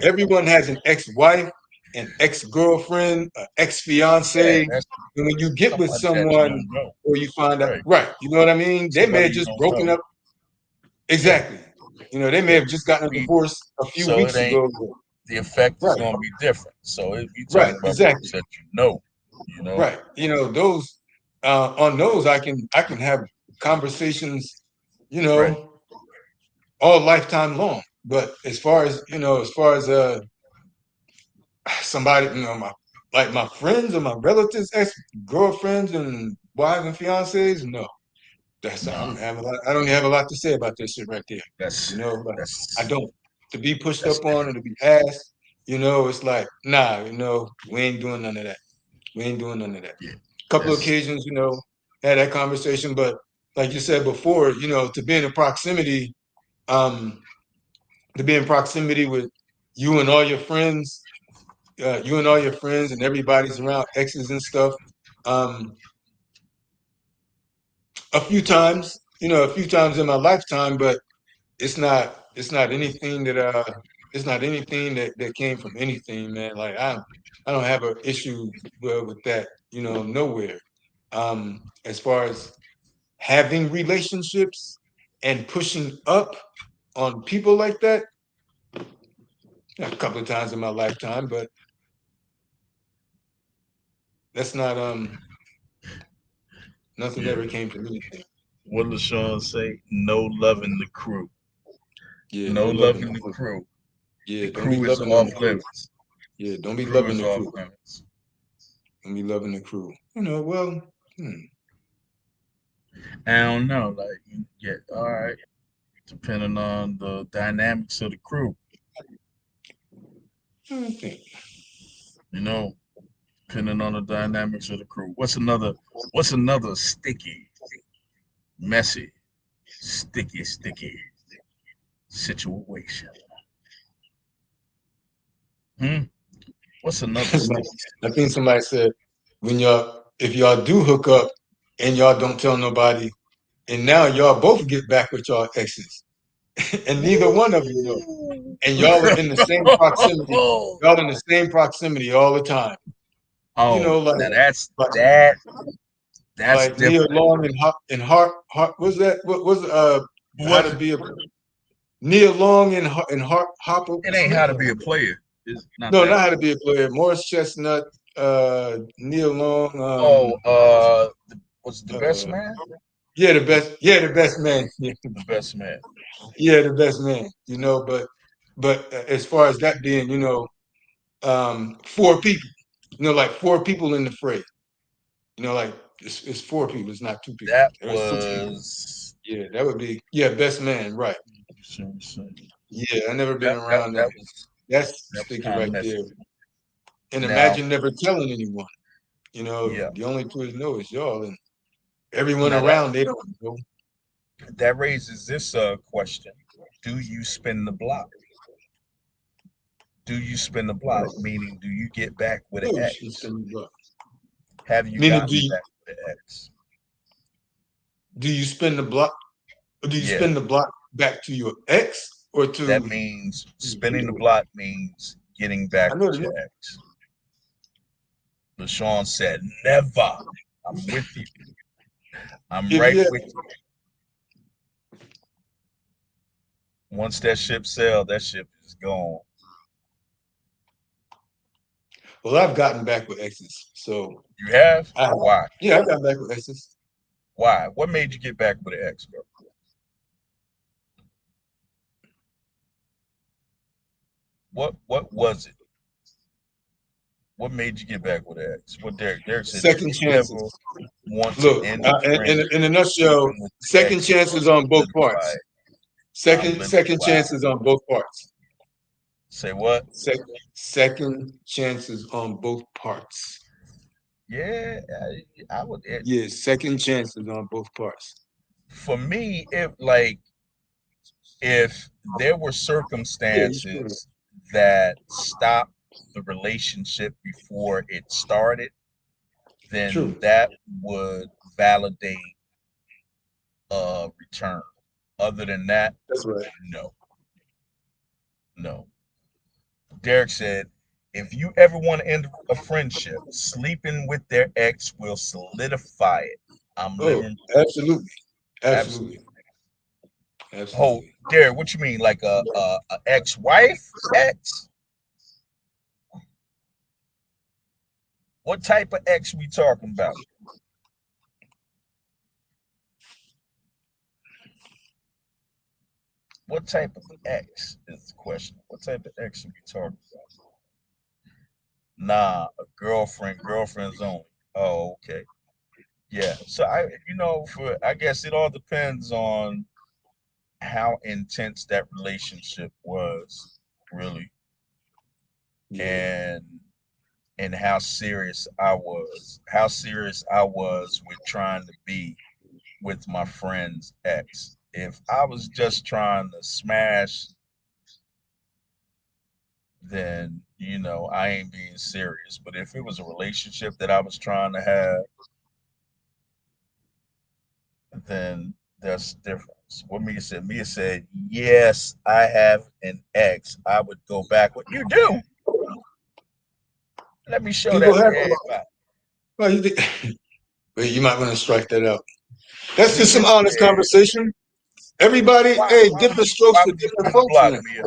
Speaker 2: Everyone has an ex-wife, an ex-girlfriend, an
Speaker 1: Yeah,
Speaker 2: ex-fiance.
Speaker 1: that's
Speaker 2: And when you get with
Speaker 1: somebody that you
Speaker 2: someone
Speaker 1: don't know.
Speaker 2: or you find out,
Speaker 1: Right.
Speaker 2: right, you know what I mean? They may
Speaker 1: Somebody
Speaker 2: have
Speaker 1: you
Speaker 2: just
Speaker 1: don't
Speaker 2: broken
Speaker 1: know.
Speaker 2: up.
Speaker 1: Yeah.
Speaker 2: Exactly. You know, they may
Speaker 1: Yeah.
Speaker 2: have just gotten a
Speaker 1: We,
Speaker 2: divorce a few
Speaker 1: so it
Speaker 2: weeks
Speaker 1: ain't
Speaker 2: ago.
Speaker 1: the effect is
Speaker 2: Right,
Speaker 1: going to be different. So if you
Speaker 2: right,
Speaker 1: talking about
Speaker 2: exactly.
Speaker 1: folks that you know, you know,
Speaker 2: Right. You know, those on those I can have conversations, you
Speaker 1: right?
Speaker 2: know, all lifetime long. But as far as somebody, like my friends or my relatives, ex girlfriends and wives and fiancés. No,
Speaker 1: Nah,
Speaker 2: I don't have a lot to say about this shit right there.
Speaker 1: that's
Speaker 2: Like, I
Speaker 1: that's
Speaker 2: don't. To be pushed
Speaker 1: that's
Speaker 2: up on and to be asked, it's like, nah, we ain't doing none of that. We ain't doing none of that.
Speaker 1: yeah,
Speaker 2: Couple of
Speaker 1: that's
Speaker 2: occasions, had that conversation, but like you said before, to be in proximity, um, to be in proximity with you and all your friends and everybody's around exes and stuff. Um, a few times in my lifetime, but it's not anything that came from anything, man. Like I don't have an issue with that, nowhere. As far as having relationships and pushing up on people like that, a couple of times in my lifetime, but that's not nothing
Speaker 1: yeah.
Speaker 2: ever came from anything.
Speaker 1: What LaShawn say? No love in the crew.
Speaker 2: Yeah,
Speaker 1: No
Speaker 2: no
Speaker 1: love
Speaker 2: loving
Speaker 1: in
Speaker 2: the
Speaker 1: the
Speaker 2: crew.
Speaker 1: crew. The
Speaker 2: Yeah, don't be
Speaker 1: crew is
Speaker 2: loving on
Speaker 1: off
Speaker 2: the crew.
Speaker 1: limits.
Speaker 2: Yeah, don't
Speaker 1: The
Speaker 2: be
Speaker 1: crew
Speaker 2: loving
Speaker 1: is
Speaker 2: the
Speaker 1: off
Speaker 2: crew.
Speaker 1: limits.
Speaker 2: Don't be loving the crew. Well, hmm,
Speaker 1: I don't know. Like, yeah, all right. Depending on the dynamics of the crew,
Speaker 2: I don't think.
Speaker 1: you know, depending on the dynamics of the crew. What's another sticky, messy, sticky situation? Hmm? What's another sticky
Speaker 2: I think
Speaker 1: situation?
Speaker 2: somebody said if y'all do hook up and y'all don't tell nobody, and now y'all both get back with y'all exes, and neither one of you know,
Speaker 1: Ooh.
Speaker 2: and y'all are in the same proximity. Y'all in the same proximity all the time.
Speaker 1: Oh,
Speaker 2: Like
Speaker 1: now that's
Speaker 2: like
Speaker 1: that that's
Speaker 2: like Nia
Speaker 1: different.
Speaker 2: Long and Heart. What's that? What was
Speaker 1: Who
Speaker 2: how
Speaker 1: was
Speaker 2: to
Speaker 1: it?
Speaker 2: be a Nia Long and Harper
Speaker 1: It ain't how
Speaker 2: Smith?
Speaker 1: to be a player. It's not
Speaker 2: No,
Speaker 1: that.
Speaker 2: not how to be a player. Morris Chestnut, Neil Long,
Speaker 1: Oh, was it the best
Speaker 2: uh,
Speaker 1: man?
Speaker 2: yeah, the best man,
Speaker 1: The best man.
Speaker 2: yeah, the best man. But as far as that being, four people, like four people in the fray. Like it's four people. It's not two people.
Speaker 1: That
Speaker 2: There's six people.
Speaker 1: was
Speaker 2: Yeah, that would be best man, right?
Speaker 1: let me see.
Speaker 2: Yeah, I never been
Speaker 1: That that
Speaker 2: around that.
Speaker 1: that was
Speaker 2: That's
Speaker 1: that was
Speaker 2: sticky
Speaker 1: kind of
Speaker 2: right
Speaker 1: messy.
Speaker 2: there. And
Speaker 1: Now,
Speaker 2: imagine never telling anyone.
Speaker 1: yeah.
Speaker 2: The only person know is y'all, and everyone
Speaker 1: Now that
Speaker 2: around they don't know.
Speaker 1: that raises this question: do you spin the block? Do you spin the block? Meaning, do you get back with an
Speaker 2: No, you shouldn't
Speaker 1: ex?
Speaker 2: spend the block.
Speaker 1: Have you
Speaker 2: Meaning,
Speaker 1: gotten back with an ex?
Speaker 2: do you spend the block? Or do you
Speaker 1: Yeah,
Speaker 2: spend the block back to your ex or
Speaker 1: that
Speaker 2: to?
Speaker 1: means spinning the block means getting back
Speaker 2: I know
Speaker 1: with
Speaker 2: the
Speaker 1: your ex. LaShawn said, never. I'm with you. I'm
Speaker 2: if
Speaker 1: right
Speaker 2: you.
Speaker 1: with you. Once that ship sailed, that ship is gone.
Speaker 2: Well, I've gotten back with exes, so
Speaker 1: You have?
Speaker 2: I
Speaker 1: Why?
Speaker 2: yeah, I got back with exes.
Speaker 1: Why? What made you get back with an ex, bro? What was it? What made you get back with an ex? What Derek said, did
Speaker 2: Second
Speaker 1: you ever
Speaker 2: chances.
Speaker 1: want to
Speaker 2: Look,
Speaker 1: end a
Speaker 2: in a
Speaker 1: friendship
Speaker 2: nutshell,
Speaker 1: sleeping with the
Speaker 2: second
Speaker 1: ex or
Speaker 2: chances on both
Speaker 1: solidify
Speaker 2: parts.
Speaker 1: it? I'm
Speaker 2: Second
Speaker 1: living
Speaker 2: second
Speaker 1: wow.
Speaker 2: chances on both parts.
Speaker 1: Say what?
Speaker 2: Second chances on both parts.
Speaker 1: Yeah, I would.
Speaker 2: Yeah, second chances on both parts.
Speaker 1: For me, if there were
Speaker 2: Yeah, you should.
Speaker 1: circumstances that stopped the relationship before it started, then
Speaker 2: True.
Speaker 1: that would validate a return. Other than that,
Speaker 2: That's right.
Speaker 1: no, no. Derek said, if you ever want to end a friendship, sleeping with their ex will solidify it. I'm
Speaker 2: Oh,
Speaker 1: living
Speaker 2: absolutely.
Speaker 1: absolutely.
Speaker 2: Absolutely.
Speaker 1: Oh,
Speaker 2: Absolutely.
Speaker 1: Derek, what you mean? Like a ex-wife ex? What type of ex we talking about? What type of X is the question? What type of X are we talking about? Nah, a girlfriend, girlfriends only. Oh, okay. Yeah. So for I guess it all depends on how intense that relationship was, really,
Speaker 2: Yeah.
Speaker 1: and how serious I was with trying to be with my friend's ex. If I was just trying to smash, then I ain't being serious. But if it was a relationship that I was trying to have, then that's different. What Mia said, yes, I have an ex. I would go back. What you do? Let me show
Speaker 2: People
Speaker 1: that to
Speaker 2: have
Speaker 1: everybody.
Speaker 2: well, but you might want to strike that out. That's just
Speaker 1: Mia
Speaker 2: some honest
Speaker 1: said,
Speaker 2: conversation. Everybody, hey, different strokes
Speaker 1: why
Speaker 2: for
Speaker 1: would you
Speaker 2: different
Speaker 1: spin the
Speaker 2: folks,
Speaker 1: block,
Speaker 2: man.
Speaker 1: Mia?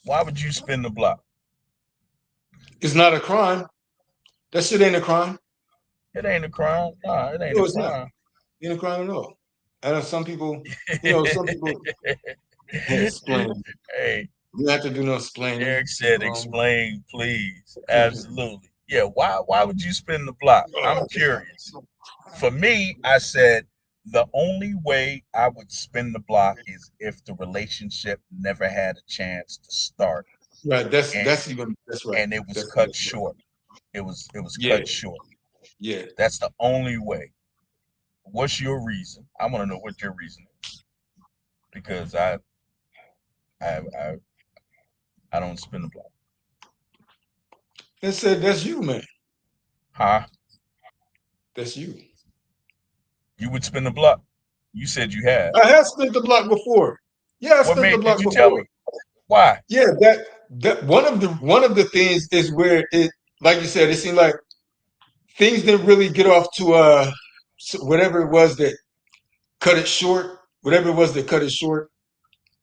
Speaker 1: Why would you spin the block?
Speaker 2: It's not a crime. That shit ain't a crime.
Speaker 1: It ain't a crime. Nah, it ain't a
Speaker 2: No, it's not.
Speaker 1: crime.
Speaker 2: It ain't a crime at all. I know some people explain.
Speaker 1: Hey,
Speaker 2: You don't have to do no explaining.
Speaker 1: Derek said,
Speaker 2: Um,
Speaker 1: explain, please. Absolutely. Yeah, why would you spin the block? I'm curious. For me, I said the only way I would spin the block is if the relationship never had a chance to start
Speaker 2: right.
Speaker 1: and
Speaker 2: That's right.
Speaker 1: it was cut
Speaker 2: That's right.
Speaker 1: short. It was
Speaker 2: Yeah,
Speaker 1: cut short.
Speaker 2: yeah.
Speaker 1: That's the only way. What's your reason? I want to know what your reason is because I I I don't spin the block.
Speaker 2: They said that's you, man.
Speaker 1: Huh?
Speaker 2: That's you.
Speaker 1: You would spin the block? You said you have.
Speaker 2: I have spent the block before. Yeah, I
Speaker 1: What
Speaker 2: spent the
Speaker 1: made? Did
Speaker 2: block
Speaker 1: you tell me
Speaker 2: before.
Speaker 1: why?
Speaker 2: Yeah, that one of the things is where it, like you said, it seemed like things didn't really get off to whatever it was that cut it short. Whatever it was that cut it short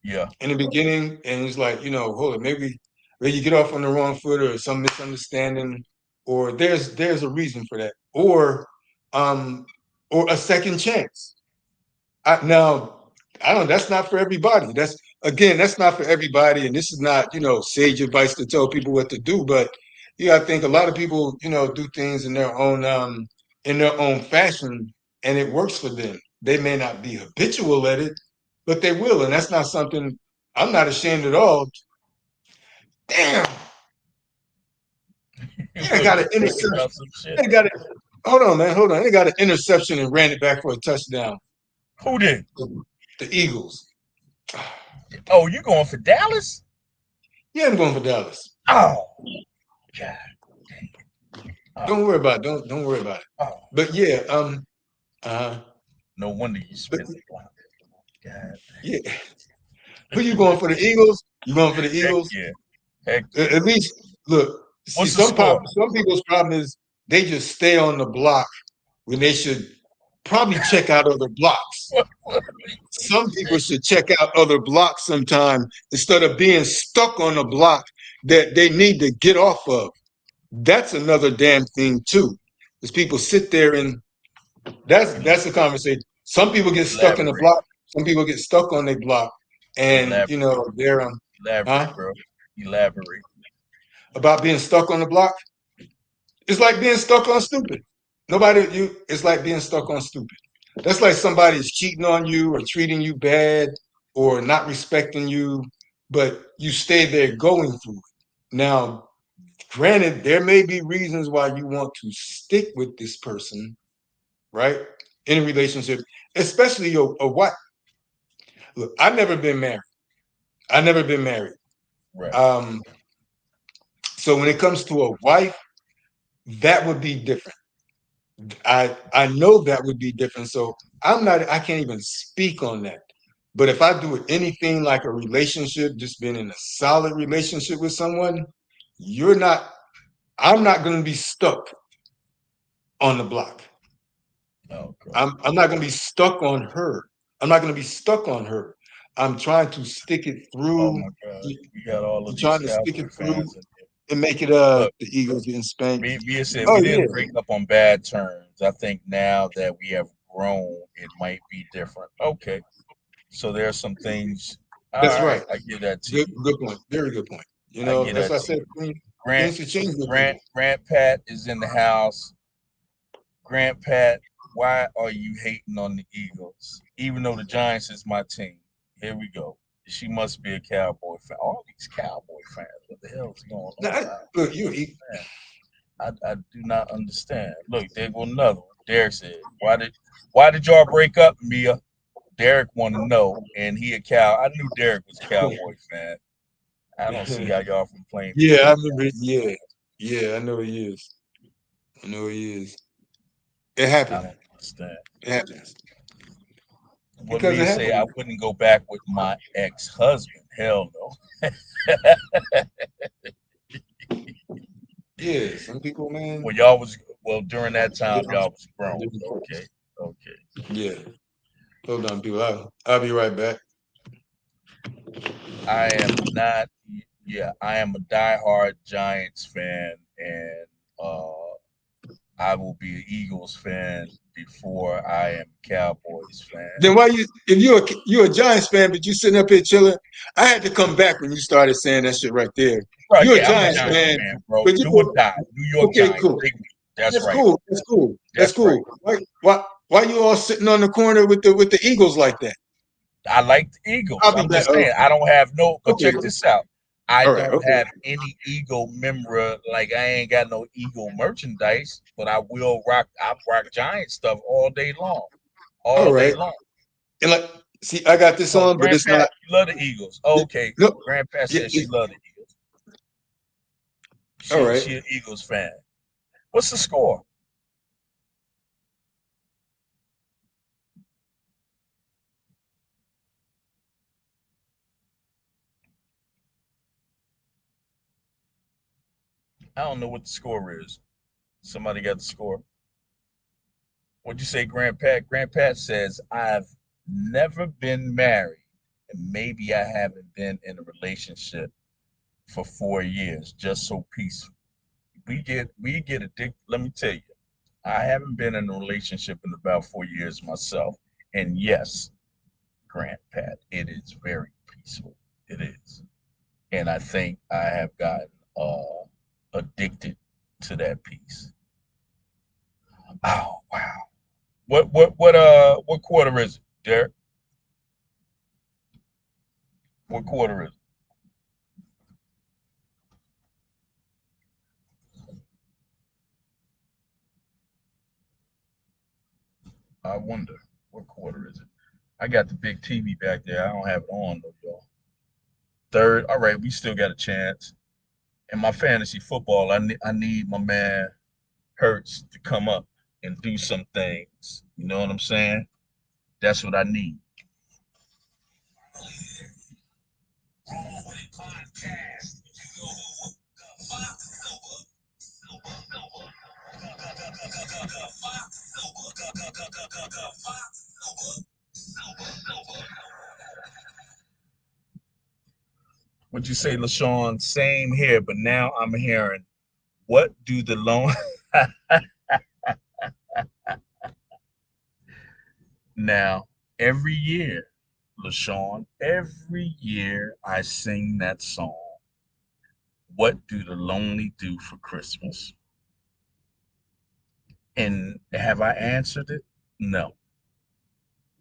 Speaker 1: Yeah,
Speaker 2: in the beginning, and it's like hold on, maybe you get off on the wrong foot or some misunderstanding, or there's a reason for that, um or a second chance. Now, I don't. That's not for everybody. That's not for everybody, and this is not sage advice to tell people what to do. But I think a lot of people do things in their own fashion, and it works for them. They may not be habitual at it, but they will, and that's not something I'm not ashamed at all. Damn, yeah, I got an interception. They got it. Hold on, man. Hold on. They got an interception and ran it back for a touchdown.
Speaker 1: Who did?
Speaker 2: The Eagles.
Speaker 1: Oh, you going for Dallas?
Speaker 2: Yeah, I'm going for Dallas.
Speaker 1: Oh, God.
Speaker 2: Oh. Don't worry about it. Don't worry about it.
Speaker 1: Oh.
Speaker 2: But yeah,
Speaker 1: no wonder you spit the block. God.
Speaker 2: Yeah. Who you going for, the Eagles? You going for the Eagles?
Speaker 1: Heck yeah.
Speaker 2: At least look. See, some people's problem is they just stay on the block when they should probably check out other blocks. Some people should check out other blocks sometime instead of being stuck on a block that they need to get off of. That's another damn thing too. Is people sit there and that's the conversation. Some people get stuck in a block. Some people get stuck on their block, and they're
Speaker 1: Elaborate
Speaker 2: about being stuck on the block. It's like being stuck on stupid. It's like being stuck on stupid. That's like somebody's cheating on you or treating you bad or not respecting you, but you stay there going through it. Now, granted, there may be reasons why you want to stick with this person, right? In a relationship, especially a wife. Look, I've never been married.
Speaker 1: Right.
Speaker 2: So when it comes to a wife, that would be different. I know that would be different. So I can't even speak on that. But if I do anything like a relationship, just being in a solid relationship with someone, I'm not going to be stuck on the block.
Speaker 1: Okay.
Speaker 2: I'm not going to be stuck on her. I'm not going to be stuck on her. I'm trying to stick it through.
Speaker 1: Oh my God. You got all of these
Speaker 2: trying to stick it through and make it
Speaker 1: Look,
Speaker 2: the Eagles getting spanked.
Speaker 1: Mia said we didn't break up on bad terms. I think now that we have grown, it might be different. Okay. So there are some things.
Speaker 2: That's right.
Speaker 1: I give that to you.
Speaker 2: Good point. Very good point. That's what I said.
Speaker 1: Grant Pat is in the house. Grant Pat, why are you hating on the Eagles? Even though the Giants is my team. Here we go. She must be a Cowboy fan. All these Cowboy fans. What the hell is going on?
Speaker 2: Look, you eat.
Speaker 1: I do not understand. Look, there go another one. Derek said, why did y'all break up, Mia? Derek wanted to know, and he a cow. I knew Derek was a Cowboy fan. I don't see how y'all from playing.
Speaker 2: Yeah, I remember. Yeah, I know he is. It happens.
Speaker 1: I don't understand.
Speaker 2: It happens.
Speaker 1: What Mia say? I wouldn't go back with my ex-husband. Hell no.
Speaker 2: Yeah, some people, man.
Speaker 1: During that time, y'all was grown. Okay.
Speaker 2: Yeah. Hold on, people. I'll be right back.
Speaker 1: I am not. Yeah, I am a diehard Giants fan, and I will be an Eagles fan before I am a Cowboys fan.
Speaker 2: Then if you're a Giants fan, but you sitting up here chilling, I had to come back when you started saying that shit right there.
Speaker 1: Bro,
Speaker 2: you're a Giants fan,
Speaker 1: bro. But do or die. New York Giants.
Speaker 2: Cool.
Speaker 1: That's right.
Speaker 2: Cool. That's cool. Right. Why you all sitting on the corner with the Eagles like that?
Speaker 1: I like the Eagles. I'm just saying, I don't have no. But check this out. I don't have any Eagle memorabilia. Like I ain't got no Eagle merchandise, but I will rock. I rock Giant stuff all day long. All day long.
Speaker 2: And see, I got this on, but it's not.
Speaker 1: You love the Eagles. Oh, okay. Nope. Grandpa said she loved the Eagles. She an Eagles fan. What's the score? I don't know what the score is. Somebody got the score. What'd you say, Grandpa? Grandpa says, I've never been married, and maybe I haven't been in a relationship for 4 years, just so peaceful. We get addicted. Let me tell you, I haven't been in a relationship in about 4 years myself. And yes, Grandpa, it is very peaceful. It is. And I think I have gotten addicted to that piece. Oh wow. What quarter is it, Derek? What quarter is it? I wonder what quarter is it. I got the big TV back there. I don't have it on though, y'all. Third. All right, we still got a chance. In my fantasy football, I need my man Hurts to come up and do some things. You know what I'm saying? That's what I need. What you say, LaShawn? Same here, but now I'm hearing what do the loan now every year, LaShawn, every year I sing that song. What do the lonely do for Christmas? And have I answered it? No.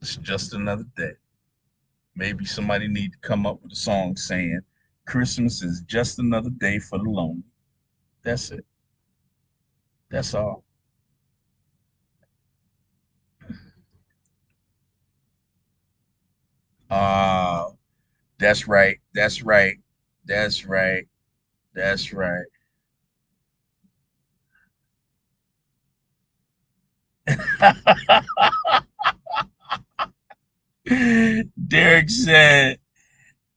Speaker 1: It's just another day. Maybe somebody need to come up with a song saying Christmas is just another day for the lonely. That's it. That's all. Uh, that's right. That's right. That's right. That's right. Derek said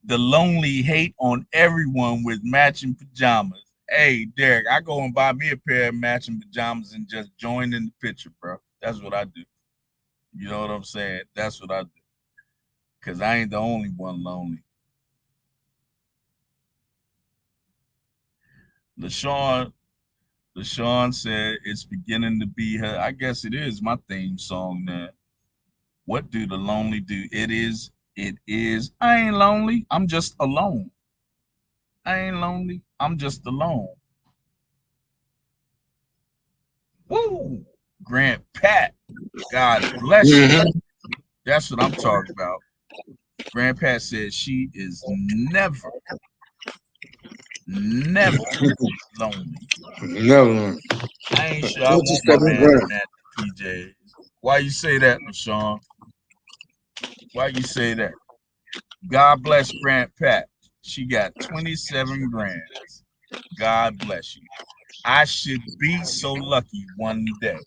Speaker 1: the lonely hate on everyone with matching pajamas. Hey, Derek, I go and buy me a pair of matching pajamas and just join in the picture, bro. That's what I do. You know what I'm saying? That's what I do. Cause I ain't the only one lonely. LaShawn, LaShawn said it's beginning to be her. I guess it is my theme song now. What do the lonely do? It is. I ain't lonely. I'm just alone. I ain't lonely. I'm just alone. Woo! Grant Pat, God bless you.
Speaker 2: Mhm.
Speaker 1: That's what I'm talking about. Grant Pat said she is never, never lonely.
Speaker 2: No,
Speaker 1: I ain't sure I want my
Speaker 2: 27
Speaker 1: man in
Speaker 2: grand.
Speaker 1: matching PJs. Why you say that, LaShawn? Why you say that? God bless Grant Pat. She got 27 grand. God bless you. I should be so lucky one day.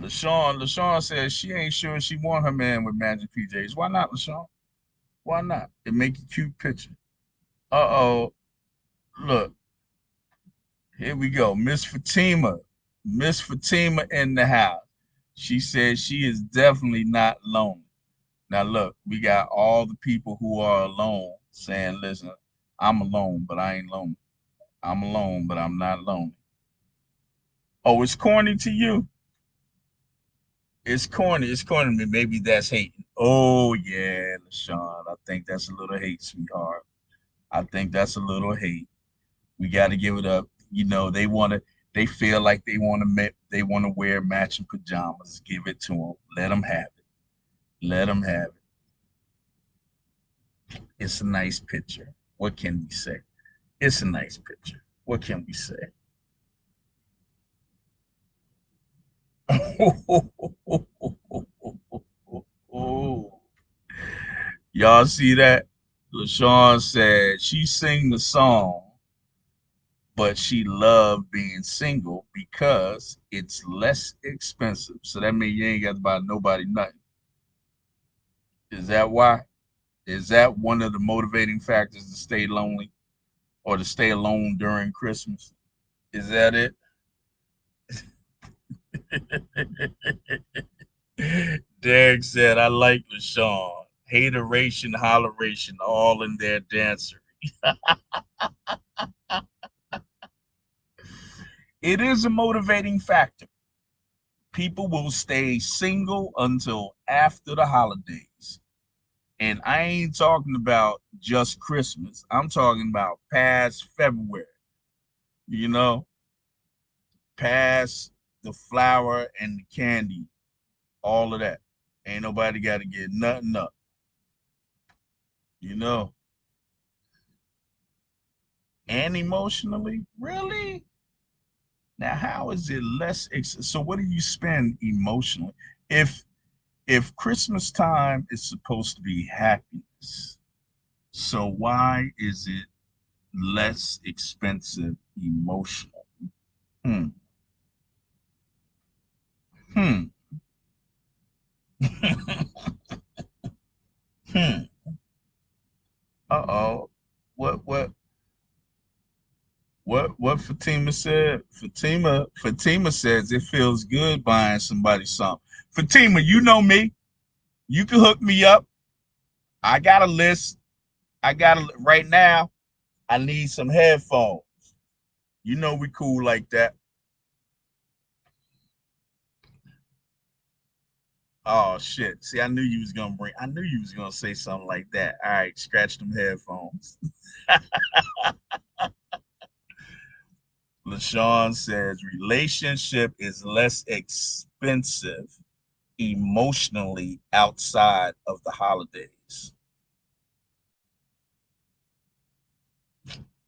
Speaker 1: LaShawn says she ain't sure she want her man with magic PJs. Why not, LaShawn? Why not? It make a cute picture. Uh-oh. Look, here we go. Miss Fatima. Miss Fatima in the house. She says she is definitely not lonely. Now look, we got all the people who are alone saying, listen, I'm alone, but I ain't lonely. I'm alone, but I'm not lonely. Oh, it's corny to you. It's corny. It's corny to me. Maybe that's hating. Oh yeah, LaShawn. I think that's a little hate, sweetheart. I think that's a little hate. We got to give it up. You know, they want to. They feel like they want to. They want to wear matching pajamas. Give it to them. Let them have it. Let them have it. It's a nice picture. What can we say? It's a nice picture. What can we say? Y'all see that? LaShawn said she sing the song, but she loved being single because it's less expensive. So that means you ain't got to buy nobody nothing. Is that why? Is that one of the motivating factors to stay lonely or to stay alone during Christmas? Is that it? Derek said, I like LaShawn. Hateration, holleration, all in their dancery. It is a motivating factor. People will stay single until after the holidays. And I ain't talking about just Christmas. I'm talking about past February, you know, past the flour and the candy, all of that. Ain't nobody got to get nothing up. You know, and emotionally, really? Now, how is it less? So, what do you spend emotionally? If if Christmas time is supposed to be happiness, so why is it less expensive emotional? Hmm. Hmm. hmm. Uh-oh. What what Fatima said? Fatima says it feels good buying somebody something. Fatima, you know me. You can hook me up. I got a list. I got a right now. I need some headphones. You know we cool like that. Oh shit. See, I knew you was gonna say something like that. All right, scratch them headphones. LaShawn says relationship is less expensive emotionally outside of the holidays.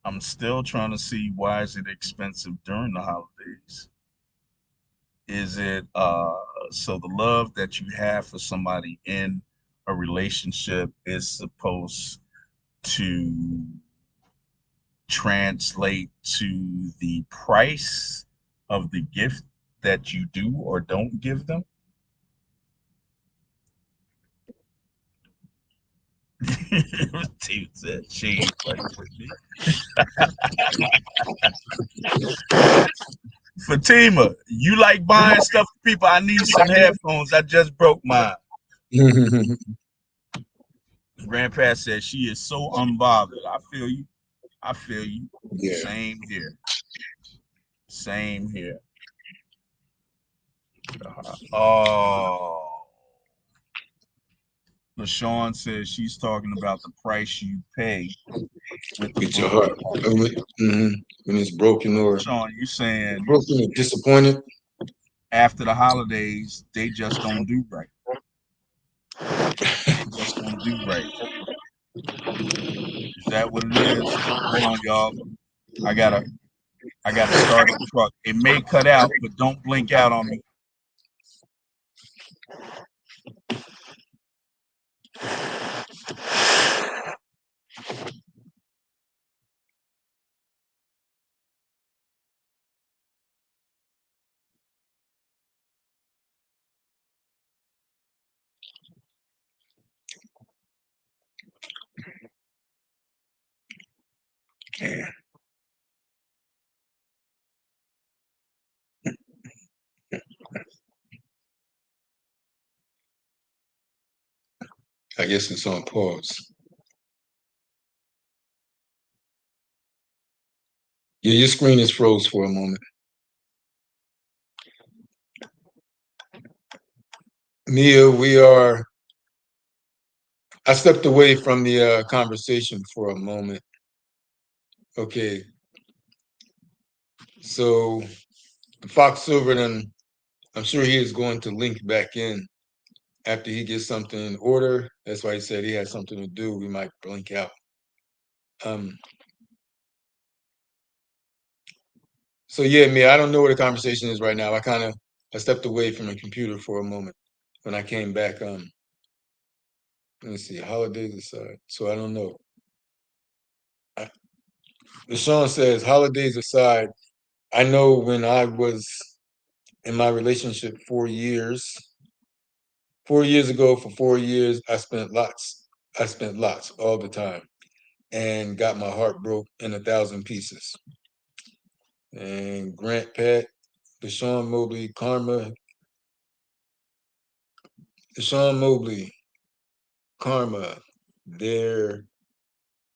Speaker 1: I'm still trying to see why is it expensive during the holidays? Is it so the love that you have for somebody in a relationship is supposed to translate to the price of the gift that you do or don't give them? Steve said she ain't fucking with me. Fatima, you like buying stuff for people? I need some headphones. I just broke mine. Grandpa said she is so unbothered. I feel you. I feel you.
Speaker 2: Yeah.
Speaker 1: Same here. Same here. Oh, LaShawn says she's talking about the price you pay with the
Speaker 2: With your
Speaker 1: broken
Speaker 2: heart.
Speaker 1: heart.
Speaker 2: When it's broken or
Speaker 1: Sean, you saying
Speaker 2: disappointed.
Speaker 1: after the holidays, they just don't do right. They just don't do right. Is that what it is? Hold on, y'all. I gotta I gotta start the truck. It may cut out, but don't blink out on me.
Speaker 2: I guess it's on pause. Yeah, your screen is froze for a moment. Mia, I stepped away from the conversation for a moment. Okay, so Fox Silverton, I'm sure he is going to link back in after he gets something in order. That's why he said he has something to do. We might blink out. Um, so yeah, Mia, I don't know where the conversation is right now. I stepped away from the computer for a moment. When I came back, let me see, holidays aside. So I don't know. Deshaun says, holidays aside, I know when I was in my relationship 4 years ago, for 4 years, I spent lots all the time and got my heart broke in 1,000 pieces. And Grant Pat, Deshaun Mobley, Deshaun Mobley, Karma, there,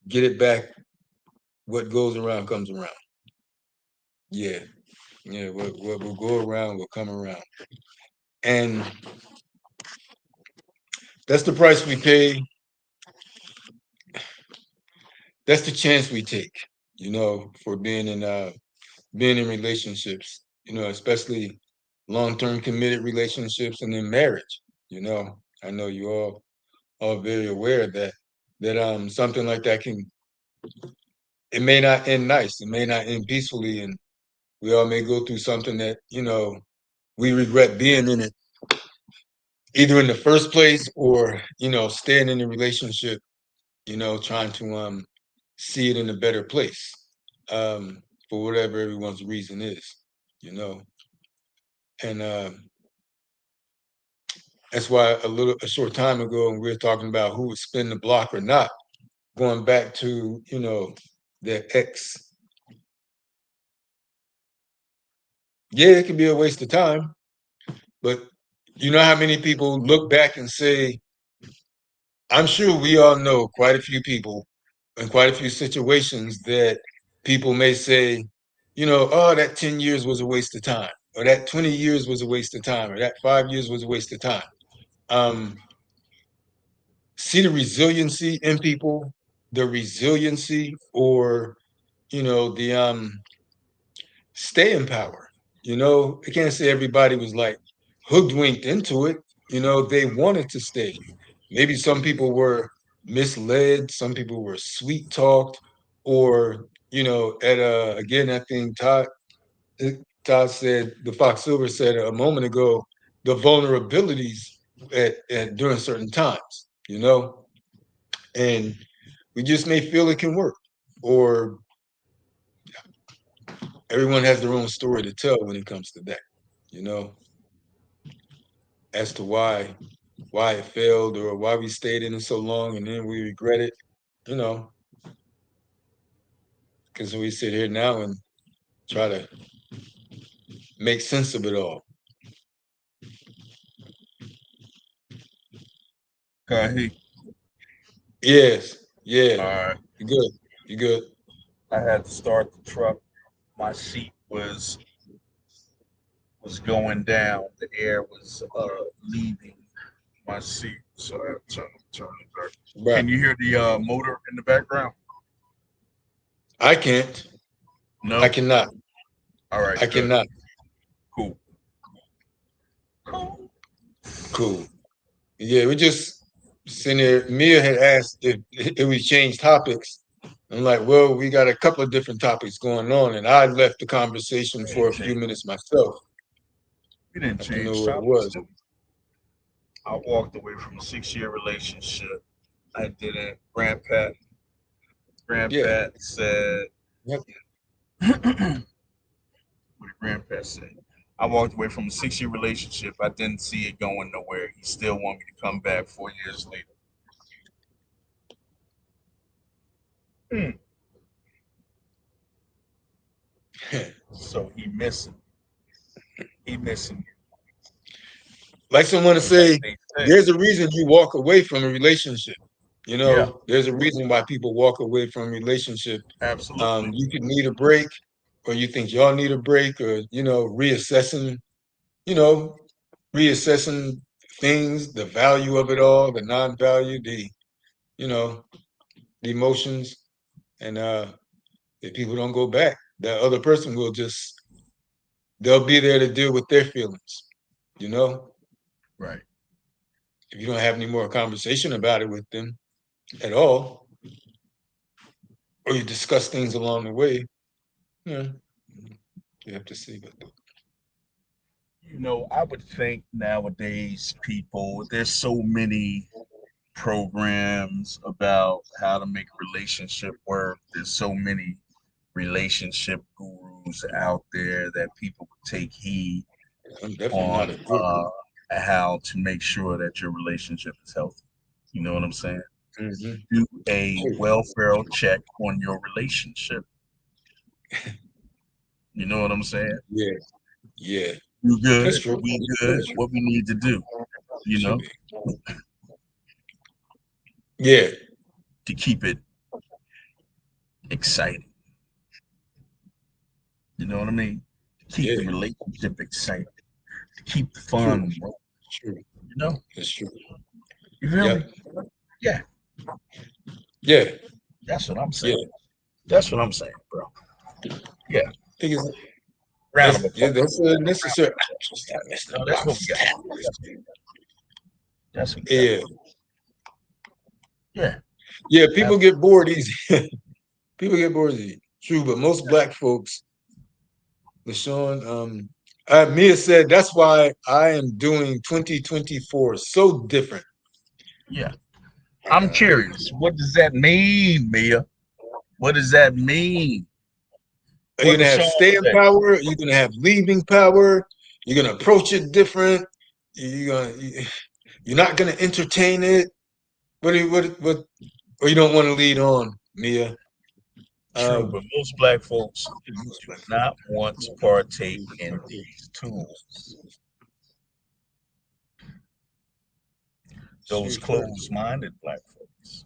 Speaker 2: get it back. What goes around comes around. Yeah. Yeah. What will go around will come around. And that's the price we pay. That's the chance we take, for being in relationships, especially long-term committed relationships and in marriage, you know. I know you all are very aware of that something like that it may not end nice, it may not end peacefully, and we all may go through something that, we regret being in it, either in the first place or, staying in the relationship, trying to see it in a better place, for whatever everyone's reason is, you know. And that's why a short time ago, when we were talking about who would spin the block or not, going back to, their ex. Yeah, it can be a waste of time, but you know how many people look back and say, I'm sure we all know quite a few people in quite a few situations that people may say, oh, that 10 years was a waste of time, or that 20 years was a waste of time, or that 5 years was a waste of time. See the resiliency in people, the resiliency, or, the staying power. I can't say everybody was like hoodwinked into it. They wanted to stay. Maybe some people were misled, some people were sweet talked, or again, I think Todd said, the Fox Silver said a moment ago, the vulnerabilities during certain times, and we just may feel it can work, or everyone has their own story to tell when it comes to that, as to why it failed or why we stayed in it so long and then we regret it, because we sit here now and try to make sense of it all.
Speaker 1: Okay.
Speaker 2: Yes, yeah.
Speaker 1: All right.
Speaker 2: You good? You good?
Speaker 1: I had to start the truck. My seat was going down. The air was leaving my seat, so I had to turn it back.
Speaker 2: Right.
Speaker 1: Can you hear the motor in the background?
Speaker 2: I can't. I
Speaker 1: No.
Speaker 2: cannot.
Speaker 1: All right.
Speaker 2: I
Speaker 1: Good.
Speaker 2: cannot.
Speaker 1: Cool. Cool.
Speaker 2: Cool. Yeah, we just sitting there. Mia had asked if we changed topics. I'm like, well, we got a couple of different topics going on, and I left the conversation
Speaker 1: We
Speaker 2: for
Speaker 1: didn't
Speaker 2: a few
Speaker 1: change.
Speaker 2: minutes myself.
Speaker 1: We didn't
Speaker 2: I don't know
Speaker 1: change
Speaker 2: what it
Speaker 1: topics.
Speaker 2: was.
Speaker 1: Did we? I walked away from a 6 year relationship. I didn't.
Speaker 2: Yeah.
Speaker 1: Grandpa said,
Speaker 2: Yep.
Speaker 1: what did Grandpa say? I walked away from a 6 year relationship. I didn't see it going nowhere. He still wanted me to come back 4 years later. Hmm. So he missing
Speaker 2: Like someone to
Speaker 1: you. Like
Speaker 2: say,
Speaker 1: they say.
Speaker 2: there's a reason you walk away from a relationship.
Speaker 1: Yeah,
Speaker 2: There's a reason why people walk away from a relationship.
Speaker 1: absolutely.
Speaker 2: You could need a break, or you think y'all need a break, or you know, reassessing things, the value of it all, the non-value, you know, the emotions, and if people don't go back, that other person will they'll be there to deal with their feelings. You know,
Speaker 1: Right.
Speaker 2: if you don't have any more conversation about it with them at all, or you discuss things along the way, yeah, you have to see. But
Speaker 1: I would think nowadays there's so many programs about how to make a relationship work. There's so many relationship gurus out there that people would take heed
Speaker 2: I'm definitely not
Speaker 1: on
Speaker 2: a guru.
Speaker 1: how to make sure that your relationship is healthy. You know what I'm saying?
Speaker 2: Mm-hmm.
Speaker 1: Do a
Speaker 2: Oh,
Speaker 1: welfare check on your relationship. You know what I'm saying?
Speaker 2: yeah, yeah,
Speaker 1: You
Speaker 2: that's
Speaker 1: good?
Speaker 2: true.
Speaker 1: We
Speaker 2: That's
Speaker 1: good?
Speaker 2: true.
Speaker 1: What we need to do, you
Speaker 2: Should
Speaker 1: know,
Speaker 2: be. Yeah,
Speaker 1: to keep it exciting. You know what I mean? To keep the
Speaker 2: yeah,
Speaker 1: relationship exciting. To keep the
Speaker 2: true,
Speaker 1: fun.
Speaker 2: true.
Speaker 1: You know?
Speaker 2: That's true.
Speaker 1: You feel me?
Speaker 2: Yep.
Speaker 1: Yeah,
Speaker 2: Yeah,
Speaker 1: that's what I'm
Speaker 2: yeah.
Speaker 1: saying. That's what I'm saying, bro. Yeah.
Speaker 2: I think it's
Speaker 1: Round of
Speaker 2: yeah,
Speaker 1: applause.
Speaker 2: that's necessary.
Speaker 1: No, that's what we got. That's what you
Speaker 2: Yeah.
Speaker 1: got. Yeah.
Speaker 2: Yeah, people get bored easy. People get bored easy. True, but most black folks, LaShawn, Mia said that's why I am doing 2024 so different.
Speaker 1: Yeah. I'm curious. What does that mean, Mia? What does that mean?
Speaker 2: You're
Speaker 1: What
Speaker 2: gonna
Speaker 1: does
Speaker 2: have
Speaker 1: Sean
Speaker 2: staying
Speaker 1: say?
Speaker 2: power. You're gonna have leaving power. You're gonna approach it different. You're not gonna entertain it. What? Or you don't want to lead on, Mia.
Speaker 1: True, but most black folks do not want to partake in these tools. Those closed-minded black folks,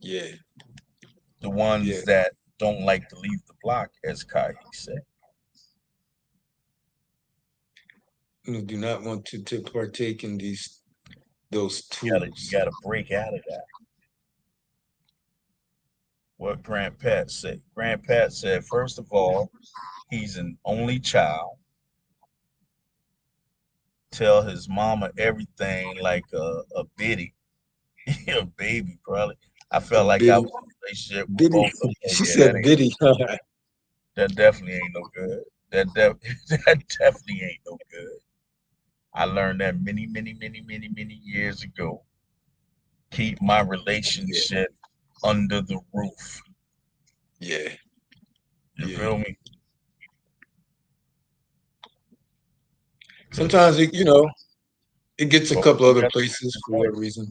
Speaker 2: Yeah,
Speaker 1: the
Speaker 2: yeah.
Speaker 1: ones that don't like to leave the block, as Kai said.
Speaker 2: You do not want to partake in those
Speaker 1: You
Speaker 2: tools.
Speaker 1: gotta break out of that. What Grant Pat said. Grant Pat said, first of all, he's an only child. Tell his mama everything like a biddy, a baby probably. I
Speaker 2: A
Speaker 1: felt like I
Speaker 2: biddy,
Speaker 1: was in a relationship with
Speaker 2: biddy.
Speaker 1: both of them. Oh
Speaker 2: She
Speaker 1: yeah, that
Speaker 2: said
Speaker 1: ain't
Speaker 2: biddy.
Speaker 1: that definitely ain't no good. That definitely ain't no good. I learned that many years ago. Keep my
Speaker 2: Yeah,
Speaker 1: relationship under the roof.
Speaker 2: yeah,
Speaker 1: You
Speaker 2: yeah.
Speaker 1: feel me?
Speaker 2: Sometimes
Speaker 1: Because
Speaker 2: it gets a
Speaker 1: folks
Speaker 2: couple
Speaker 1: do
Speaker 2: other
Speaker 1: have to get
Speaker 2: places
Speaker 1: to the
Speaker 2: for
Speaker 1: point.
Speaker 2: whatever reason.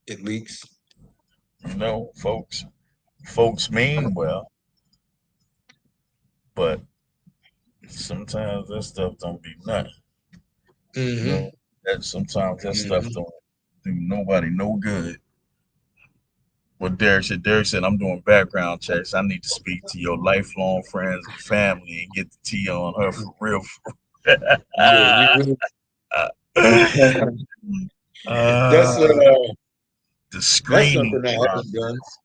Speaker 2: It leaks.
Speaker 1: Folks mean well, but sometimes that stuff don't be nothing. You
Speaker 2: Mm-hmm.
Speaker 1: know, that sometimes that stuff
Speaker 2: Mm-hmm.
Speaker 1: don't do nobody no good. What Derek said, I'm doing background checks. I need to speak to your lifelong friends and family and get the tea on her for real.
Speaker 2: Yeah, we really. That's
Speaker 1: uh,
Speaker 2: uh,
Speaker 1: the
Speaker 2: that's
Speaker 1: screening
Speaker 2: something I haven't done.
Speaker 1: process.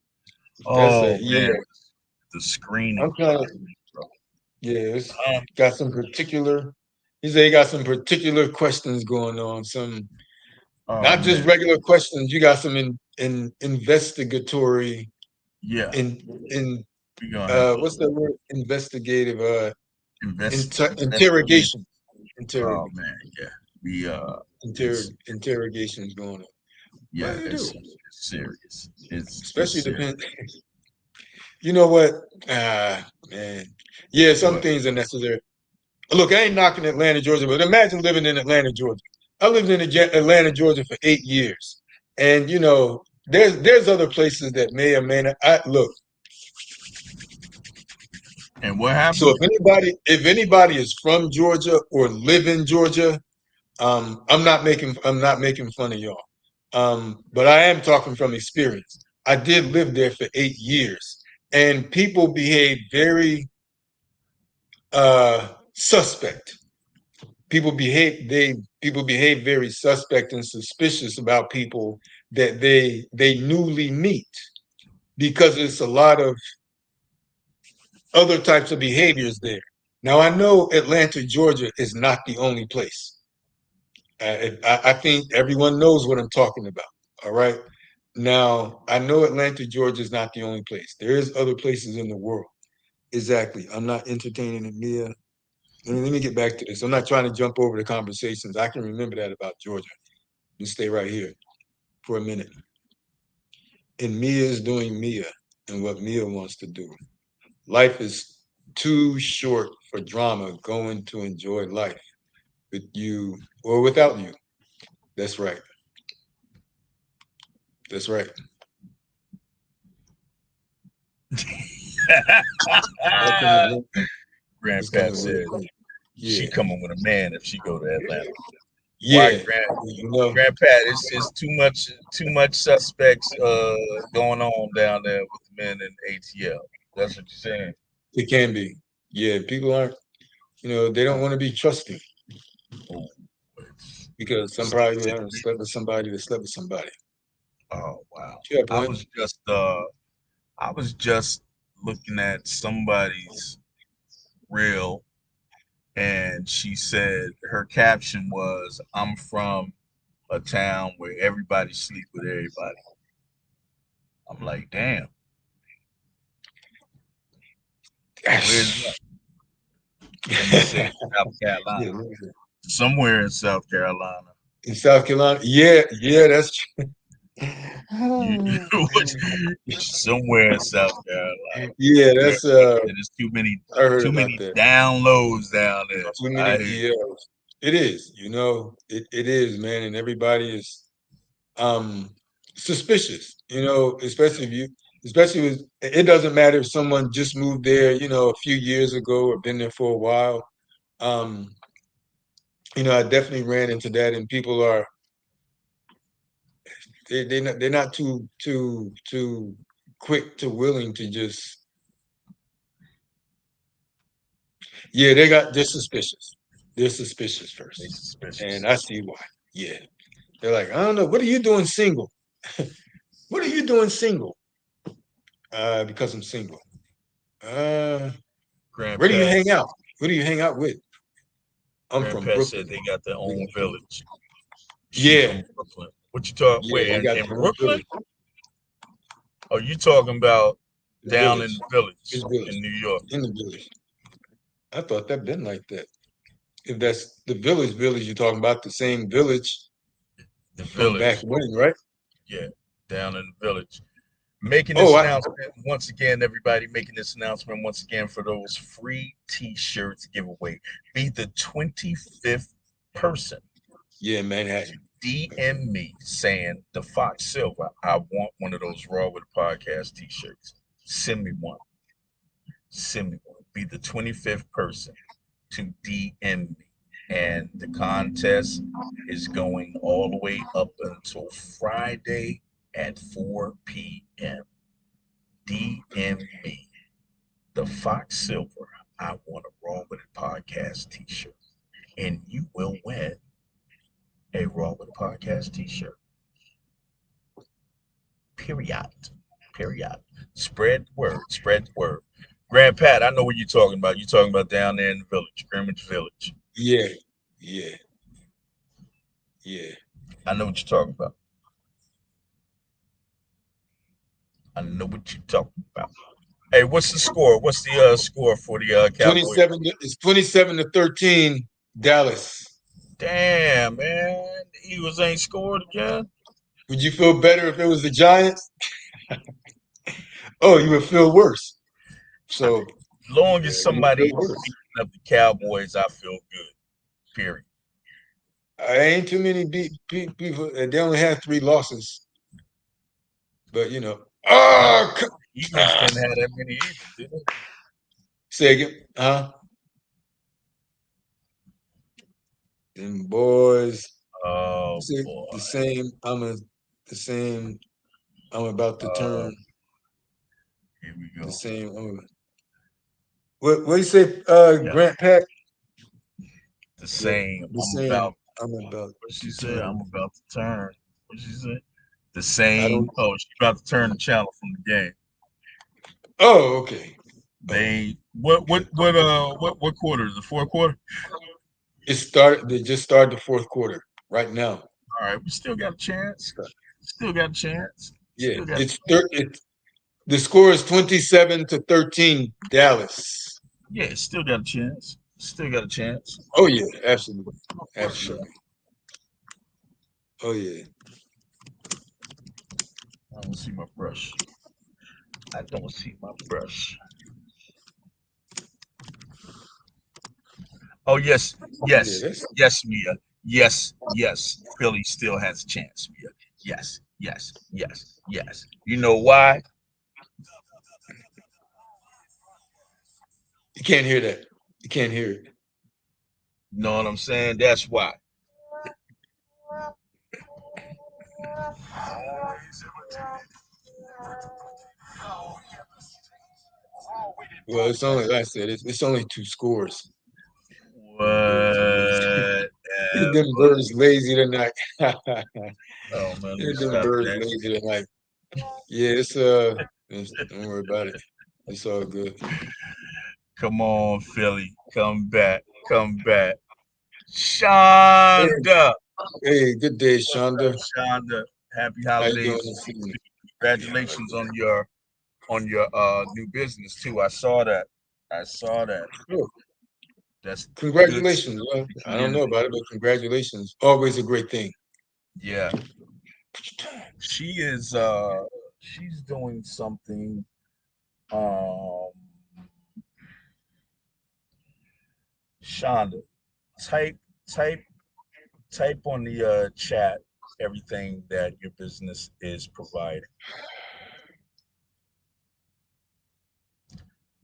Speaker 2: That's
Speaker 1: Oh
Speaker 2: yeah.
Speaker 1: man, the screening
Speaker 2: I'm trying to.
Speaker 1: process, bro.
Speaker 2: Yeah, it's
Speaker 1: Um,
Speaker 2: got some particular. He said he got some particular questions going on. Some
Speaker 1: oh
Speaker 2: not just
Speaker 1: man,
Speaker 2: regular questions. You got some in investigatory
Speaker 1: yeah,
Speaker 2: in
Speaker 1: we're gonna have to
Speaker 2: what's the word? Investigative
Speaker 1: investigate.
Speaker 2: interrogation.
Speaker 1: Oh
Speaker 2: Interrogation.
Speaker 1: man, yeah, we it's
Speaker 2: Interrogations going on. What
Speaker 1: yeah,
Speaker 2: do you do?
Speaker 1: it's serious. It's
Speaker 2: Especially
Speaker 1: serious.
Speaker 2: depend. You know what? Ah, man. Yeah, some
Speaker 1: What?
Speaker 2: things are necessary. Look, I ain't knocking Atlanta, Georgia, but imagine living in Atlanta, Georgia. I lived in Atlanta, Georgia for 8 years, and there's other places that may or may not. Look,
Speaker 1: And what
Speaker 2: so
Speaker 1: happened?
Speaker 2: if anybody is from Georgia or live in Georgia, I'm not making fun of y'all. But I am talking from experience. I did live there for 8 years, and people behave very suspect. People behave very suspect and suspicious about people that they newly meet because it's a lot of other types of behaviors there. Now I know Atlanta, Georgia is not the only place. I think everyone knows what I'm talking about. All right. Now I know Atlanta, Georgia is not the only place. There is other places in the world. Exactly. I'm not entertaining it, Mia. Let me get back to this. I'm not trying to jump over the conversations. I can remember that about Georgia. You stay right here for a minute. And Mia is doing Mia and what Mia wants to do. Life is too short for drama. Going to enjoy life with you or without you. That's right. That's right. That kind of this kind
Speaker 1: Grandpa
Speaker 2: of
Speaker 1: said she
Speaker 2: yeah,
Speaker 1: coming with a man if she go to Atlanta. Why,
Speaker 2: yeah. You know,
Speaker 1: Grandpa? It's too much suspects going on down there with the men in ATL. That's what you're saying.
Speaker 2: it can be. Yeah, people aren't. They don't want to be trusting
Speaker 1: Oh,
Speaker 2: because some probably haven't slept with somebody that slept with somebody.
Speaker 1: oh wow.
Speaker 2: To that
Speaker 1: I
Speaker 2: point.
Speaker 1: was just uh I was just looking at somebody's reel and she said her caption was I'm from a town where everybody sleep with everybody. I'm like, damn, where's that? And he said South
Speaker 2: Yeah,
Speaker 1: Carolina, somewhere in South Carolina.
Speaker 2: in South Carolina. Yeah, yeah, that's true.
Speaker 1: You, somewhere in South Carolina.
Speaker 2: Yeah,
Speaker 1: Yeah,
Speaker 2: that's
Speaker 1: there's too many
Speaker 2: I heard
Speaker 1: too
Speaker 2: about
Speaker 1: many
Speaker 2: that.
Speaker 1: downloads down there.
Speaker 2: Too
Speaker 1: I
Speaker 2: many,
Speaker 1: hear
Speaker 2: yeah. It is, it is, man, and everybody is um suspicious, especially if you especially with it doesn't matter if someone just moved there, a few years ago or been there for a while. Um, I definitely ran into that, and people are they're not too quick to willing to just they're suspicious. They're suspicious
Speaker 1: they
Speaker 2: first. And
Speaker 1: suspicious.
Speaker 2: I see why. Yeah. They're like, I don't know, what are you doing single? What are you doing single? Because I'm single. Uh, where do you
Speaker 1: Grandpa
Speaker 2: hang out? Who do you hang out with? I'm from
Speaker 1: Grandpa said
Speaker 2: Brooklyn.
Speaker 1: they got their
Speaker 2: They
Speaker 1: own
Speaker 2: got their-
Speaker 1: village. She
Speaker 2: Yeah,
Speaker 1: from Brooklyn. What you talk?
Speaker 2: yeah,
Speaker 1: Where
Speaker 2: they got
Speaker 1: in
Speaker 2: their own
Speaker 1: Brooklyn?
Speaker 2: village.
Speaker 1: Oh, you talking about
Speaker 2: The
Speaker 1: down in
Speaker 2: village.
Speaker 1: the
Speaker 2: His
Speaker 1: village
Speaker 2: village.
Speaker 1: in New York?
Speaker 2: In the village. I thought that been like that. If that's the village you're talking about, the same village
Speaker 1: The
Speaker 2: from back
Speaker 1: village.
Speaker 2: when, right?
Speaker 1: Yeah, down in the village. Making
Speaker 2: Oh,
Speaker 1: this
Speaker 2: I
Speaker 1: announcement once again, everybody making this announcement once again for those free T-shirts giveaway. Be the 25th person
Speaker 2: yeah,
Speaker 1: to
Speaker 2: Manhattan.
Speaker 1: DM me saying the Fox Silver, I want one of those Raw with a Podcast T-shirts. Send me one. Send me one. Be the 25th person to DM me. And the contest is going all the way up until Friday at 4 p.m. DM me, the Fox Silver. I want a Raw with a Podcast T-shirt, and you will win a Raw with a Podcast T-shirt. Period. Period. Spread the word. Spread the word. Grand Pat, I know what you're talking about. You're talking about down there in the village, Greenwich Village.
Speaker 2: Yeah, yeah, yeah.
Speaker 1: I know what you're talking about. I know what you're talking about. Hey, what's the score? What's the score for the Cowboys?
Speaker 2: 27-13, Dallas.
Speaker 1: Damn, man. The Eagles ain't scored again.
Speaker 2: Would you feel better if it was the Giants? Oh, you would feel worse. So
Speaker 1: Long as
Speaker 2: yeah, you would
Speaker 1: somebody
Speaker 2: feel
Speaker 1: is
Speaker 2: worse.
Speaker 1: beating up the Cowboys, I feel good. Period.
Speaker 2: I ain't too many people. They only had 3 losses, but
Speaker 1: Uh,
Speaker 2: Oh,
Speaker 1: Eagles didn't have that many either, did they?
Speaker 2: say again, huh? Them boys.
Speaker 1: Oh
Speaker 2: See,
Speaker 1: boy.
Speaker 2: the same. The same. I'm about to
Speaker 1: Uh,
Speaker 2: turn
Speaker 1: here we
Speaker 2: the
Speaker 1: go.
Speaker 2: same. What do you say,
Speaker 1: Yeah,
Speaker 2: Grant Pack?
Speaker 1: the
Speaker 2: Yeah,
Speaker 1: same.
Speaker 2: the
Speaker 1: I'm
Speaker 2: same.
Speaker 1: about.
Speaker 2: I'm about
Speaker 1: What she
Speaker 2: to
Speaker 1: said?
Speaker 2: turn.
Speaker 1: I'm about to turn. What she said? The
Speaker 2: I
Speaker 1: same.
Speaker 2: don't.
Speaker 1: Oh, she about to turn the channel from the game.
Speaker 2: Oh, okay. Oh,
Speaker 1: They
Speaker 2: okay.
Speaker 1: what quarter is the fourth quarter?
Speaker 2: It started. They just started the fourth quarter right now.
Speaker 1: All right, we still got a chance. Still got a chance.
Speaker 2: Yeah,
Speaker 1: Still got.
Speaker 2: it's third. The score is 27-13, Dallas.
Speaker 1: Yeah, still got a chance. Still got a chance.
Speaker 2: Oh yeah, absolutely,
Speaker 1: For sure.
Speaker 2: absolutely. Oh yeah.
Speaker 1: I don't see my brush. I don't see my brush. Oh yes,
Speaker 2: Yeah,
Speaker 1: yes,
Speaker 2: that's
Speaker 1: yes, Mia. Yes, yes. Philly still has a chance, Mia. Yes, yes, yes, yes. You know why?
Speaker 2: you can't hear that. You can't hear it.
Speaker 1: You know what I'm saying? That's why.
Speaker 2: Well, it's only like I said. It's only 2 scores.
Speaker 1: Whatever.
Speaker 2: Them birds lazy tonight.
Speaker 1: Oh man, let me
Speaker 2: Them
Speaker 1: stop
Speaker 2: birds
Speaker 1: that.
Speaker 2: lazy tonight. Yeah, don't worry about it. It's all good.
Speaker 1: Come on, Philly. Come back. Come back.
Speaker 2: And
Speaker 1: Shonda.
Speaker 2: Hey, good day, Shonda.
Speaker 1: Shonda, happy
Speaker 2: How you doing
Speaker 1: holidays
Speaker 2: this
Speaker 1: to you
Speaker 2: evening?
Speaker 1: too.
Speaker 2: Yeah, I like
Speaker 1: Congratulations on your new business too. I saw that. I saw that.
Speaker 2: that. Oh,
Speaker 1: That's good
Speaker 2: congratulations.
Speaker 1: stuff for
Speaker 2: Well,
Speaker 1: the
Speaker 2: I don't know
Speaker 1: community.
Speaker 2: about it, but congratulations. Always a great thing.
Speaker 1: Yeah. She is she's doing something. Um Shonda, type type type on the chat everything that your business is providing.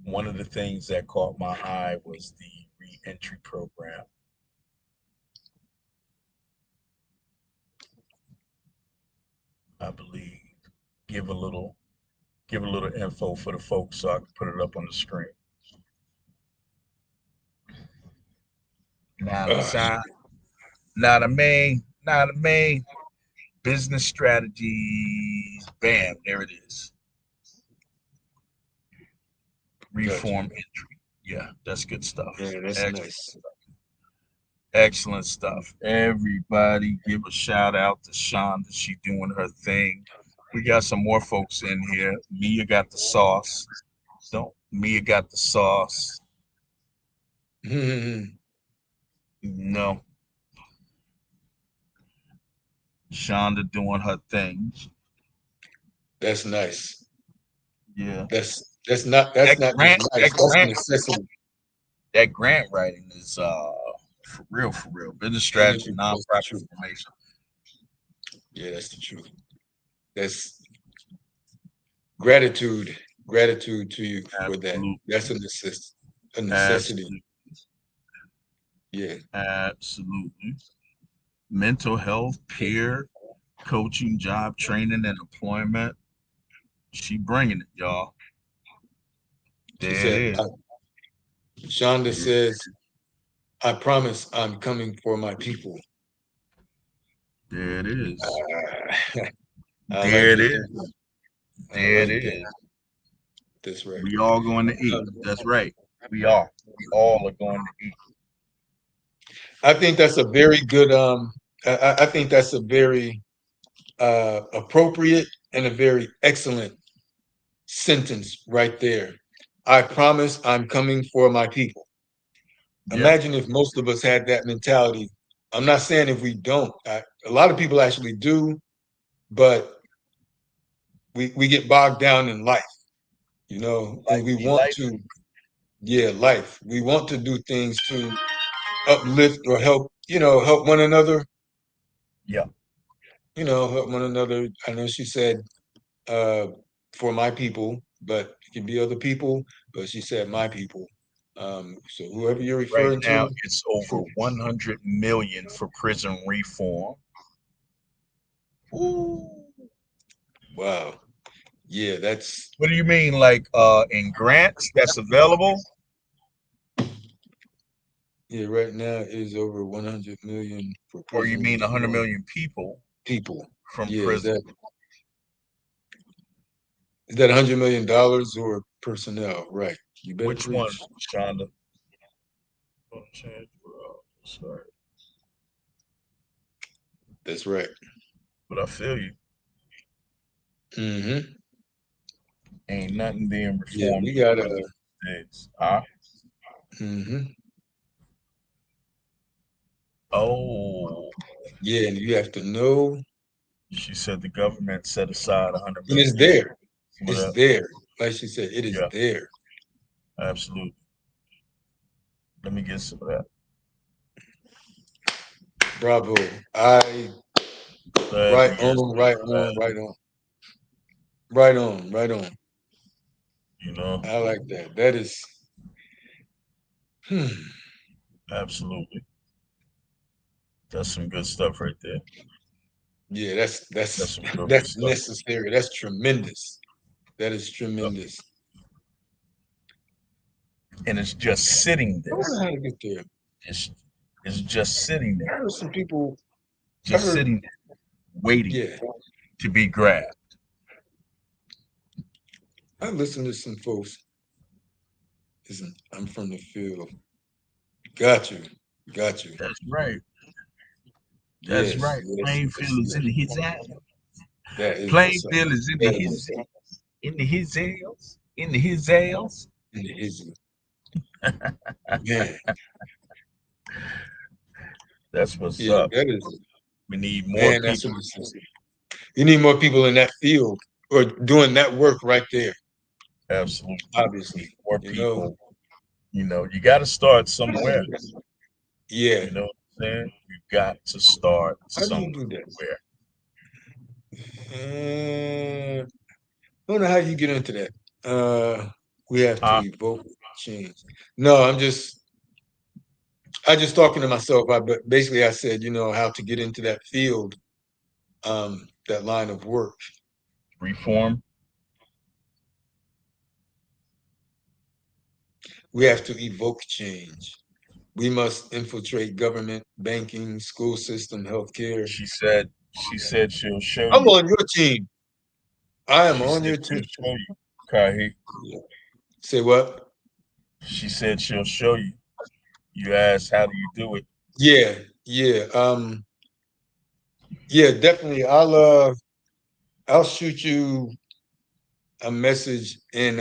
Speaker 1: One of the things that caught my eye was the reentry program. I believe. Give a little give a little info for the folks so I can put it up on the screen. Now the
Speaker 2: Uh,
Speaker 1: side, not a main business strategies. Bam, there it is.
Speaker 2: gotcha.
Speaker 1: Reform entry. Yeah, that's good stuff.
Speaker 2: Yeah, that's
Speaker 1: Excellent,
Speaker 2: nice.
Speaker 1: excellent stuff. Everybody give a shout out to Shonda. She doing her thing. We got some more folks in here. Mia got the sauce. Don't Mia got the sauce. No, Shonda doing her thing.
Speaker 2: That's nice.
Speaker 1: Yeah.
Speaker 2: That's not just nice.
Speaker 1: That
Speaker 2: That's a
Speaker 1: grant
Speaker 2: necessity.
Speaker 1: that grant writing is for real. Business strategy,
Speaker 2: That's the
Speaker 1: nonprofit
Speaker 2: truth.
Speaker 1: formation.
Speaker 2: Yeah, that's the truth. That's gratitude. Gratitude to you for that.
Speaker 1: Absolutely.
Speaker 2: That's a necessity. A necessity.
Speaker 1: Absolutely.
Speaker 2: Yeah.
Speaker 1: Absolutely. Mental health, peer coaching, job training, and employment. She bringing it, y'all.
Speaker 2: She
Speaker 1: There it
Speaker 2: said,
Speaker 1: is.
Speaker 2: Shonda
Speaker 1: There,
Speaker 2: says, I promise I'm coming for my people.
Speaker 1: there it is.
Speaker 2: I
Speaker 1: There
Speaker 2: like
Speaker 1: it
Speaker 2: your
Speaker 1: is.
Speaker 2: thinking. I
Speaker 1: There it
Speaker 2: like that.
Speaker 1: is.
Speaker 2: That's right.
Speaker 1: We all going to eat.
Speaker 2: Um,
Speaker 1: That's right. We are. We all are going to eat.
Speaker 2: I think that's a very good. I think that's a very appropriate and a very excellent sentence right there. I promise I'm coming for my people.
Speaker 1: Yeah.
Speaker 2: Imagine if most of us had that mentality. I'm not saying if we don't. A lot of people actually do, but we get bogged down in life, and
Speaker 1: Life
Speaker 2: we
Speaker 1: be
Speaker 2: want
Speaker 1: life.
Speaker 2: to, yeah, life. We want to do things to uplift or help, help one another,
Speaker 1: Yeah.
Speaker 2: help one another. I know she said, uh, for my people, but it can be other people, but she said my people. So whoever you're
Speaker 1: Right
Speaker 2: referring
Speaker 1: now,
Speaker 2: to,
Speaker 1: it's over 100 million for prison reform. Ooh.
Speaker 2: wow, yeah, that's
Speaker 1: What do you mean, like in grants that's available,
Speaker 2: yeah. Right now it is over 100 million for
Speaker 1: or you
Speaker 2: prison
Speaker 1: mean 100
Speaker 2: reform
Speaker 1: million people
Speaker 2: people.
Speaker 1: from
Speaker 2: Yeah,
Speaker 1: prison?
Speaker 2: is that $100 million or personnel? Right. You better
Speaker 1: Which one,
Speaker 2: preach.
Speaker 1: Shonda? Oh, change world. Sorry,
Speaker 2: That's right.
Speaker 1: but I feel you.
Speaker 2: Hmm.
Speaker 1: Ain't nothing being
Speaker 2: Yeah,
Speaker 1: reformed
Speaker 2: we
Speaker 1: in
Speaker 2: gotta.
Speaker 1: prison these days. Huh?
Speaker 2: Hmm.
Speaker 1: Oh,
Speaker 2: Yeah, and you have to know,
Speaker 1: she said the government set aside 100
Speaker 2: and it's
Speaker 1: million.
Speaker 2: there.
Speaker 1: Some of
Speaker 2: It's
Speaker 1: that.
Speaker 2: there. Like she said, it is
Speaker 1: Yeah,
Speaker 2: there.
Speaker 1: absolutely. Let me get some of that.
Speaker 2: Bravo. I
Speaker 1: Glad to
Speaker 2: right
Speaker 1: hear.
Speaker 2: on, right
Speaker 1: Glad,
Speaker 2: on, right on, right on, right on.
Speaker 1: you know,
Speaker 2: I like that. That is, hmm,
Speaker 1: absolutely. That's some good stuff right there.
Speaker 2: yeah, that's
Speaker 1: That's
Speaker 2: that's
Speaker 1: some real good
Speaker 2: that's
Speaker 1: stuff.
Speaker 2: necessary. That's tremendous. That is
Speaker 1: Yep.
Speaker 2: tremendous.
Speaker 1: And it's just sitting
Speaker 2: I
Speaker 1: there.
Speaker 2: wonder how to get there.
Speaker 1: It's it's just sitting
Speaker 2: I
Speaker 1: there,
Speaker 2: heard some people. I
Speaker 1: just
Speaker 2: heard,
Speaker 1: sitting there, waiting
Speaker 2: yeah.
Speaker 1: to be grabbed.
Speaker 2: I listened to some folks. Listen, I'm from the field. Got you. Got you.
Speaker 1: That's right. That's
Speaker 2: Yes,
Speaker 1: right.
Speaker 2: yes, yes,
Speaker 1: Plainfield is in
Speaker 2: yes.
Speaker 1: his house.
Speaker 2: That is what's up.
Speaker 1: Plainfield is
Speaker 2: That is what's up.
Speaker 1: in the his house. In the his house.
Speaker 2: And it is, man,
Speaker 1: That's what's
Speaker 2: yeah,
Speaker 1: up.
Speaker 2: that is,
Speaker 1: We need more
Speaker 2: man, that's what
Speaker 1: people.
Speaker 2: it's is. You need more people in that field or doing that work right there,
Speaker 1: Absolutely.
Speaker 2: obviously.
Speaker 1: More
Speaker 2: You know,
Speaker 1: people. You got to start somewhere.
Speaker 2: yeah.
Speaker 1: You know what I'm saying? You got to start
Speaker 2: How do you
Speaker 1: somewhere.
Speaker 2: do that? I don't know how you get into that. We have to
Speaker 1: Huh?
Speaker 2: evoke change. No, I just talking to myself. But basically I said, how to get into that field, that line of work.
Speaker 1: Reform.
Speaker 2: We have to evoke change. We must infiltrate government, banking, school system, healthcare.
Speaker 1: She said she'll show
Speaker 2: I'm
Speaker 1: you.
Speaker 2: on your team. I am
Speaker 1: She
Speaker 2: on
Speaker 1: said
Speaker 2: your
Speaker 1: she'll
Speaker 2: team.
Speaker 1: show you, Kahi.
Speaker 2: Say what?
Speaker 1: She said she'll show you. You asked how do you do it?
Speaker 2: Yeah, yeah. Yeah, definitely. I'll shoot you a message in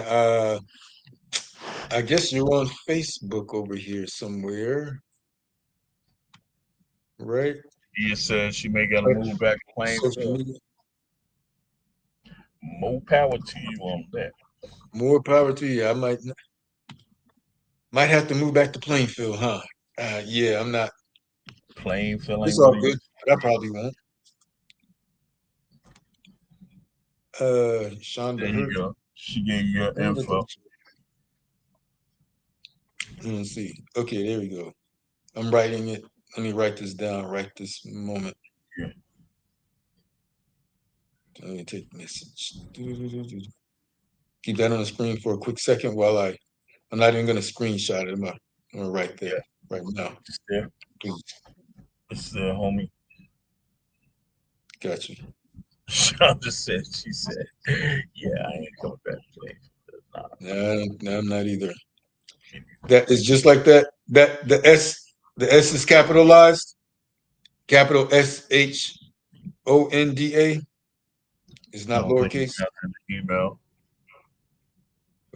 Speaker 2: I guess you're on Facebook over here somewhere, right?
Speaker 1: He said she may gotta
Speaker 2: Like
Speaker 1: move back to
Speaker 2: social
Speaker 1: Plainfield.
Speaker 2: media.
Speaker 1: More power to you on that.
Speaker 2: More power to you. I might have to move back to Plainfield, huh? Yeah, I'm not.
Speaker 1: Plainfield
Speaker 2: It's
Speaker 1: ain't what
Speaker 2: all
Speaker 1: it
Speaker 2: good,
Speaker 1: used
Speaker 2: but I probably won't.
Speaker 1: to.
Speaker 2: Shonda
Speaker 1: There you
Speaker 2: Hurt.
Speaker 1: go. She gave you your
Speaker 2: Let me look at.
Speaker 1: info.
Speaker 2: Let me see. Okay, there we go. I'm writing it. Let me write this down right this moment.
Speaker 1: Yeah.
Speaker 2: Let me take the message. Keep that on the screen for a quick second while I'm not even gonna screenshot it. I'm gonna write that
Speaker 1: Yeah.
Speaker 2: right now.
Speaker 1: It's there.
Speaker 2: Please.
Speaker 1: It's there, homie.
Speaker 2: Got you.
Speaker 1: Shonda said, she said, yeah, I ain't coming back to Plainfield. Nah,
Speaker 2: No, I'm not either.
Speaker 1: me
Speaker 2: That is just like that. That the S is capitalized. Capital SHONDA is
Speaker 1: I
Speaker 2: not
Speaker 1: don't think you
Speaker 2: lowercase.
Speaker 1: got an email.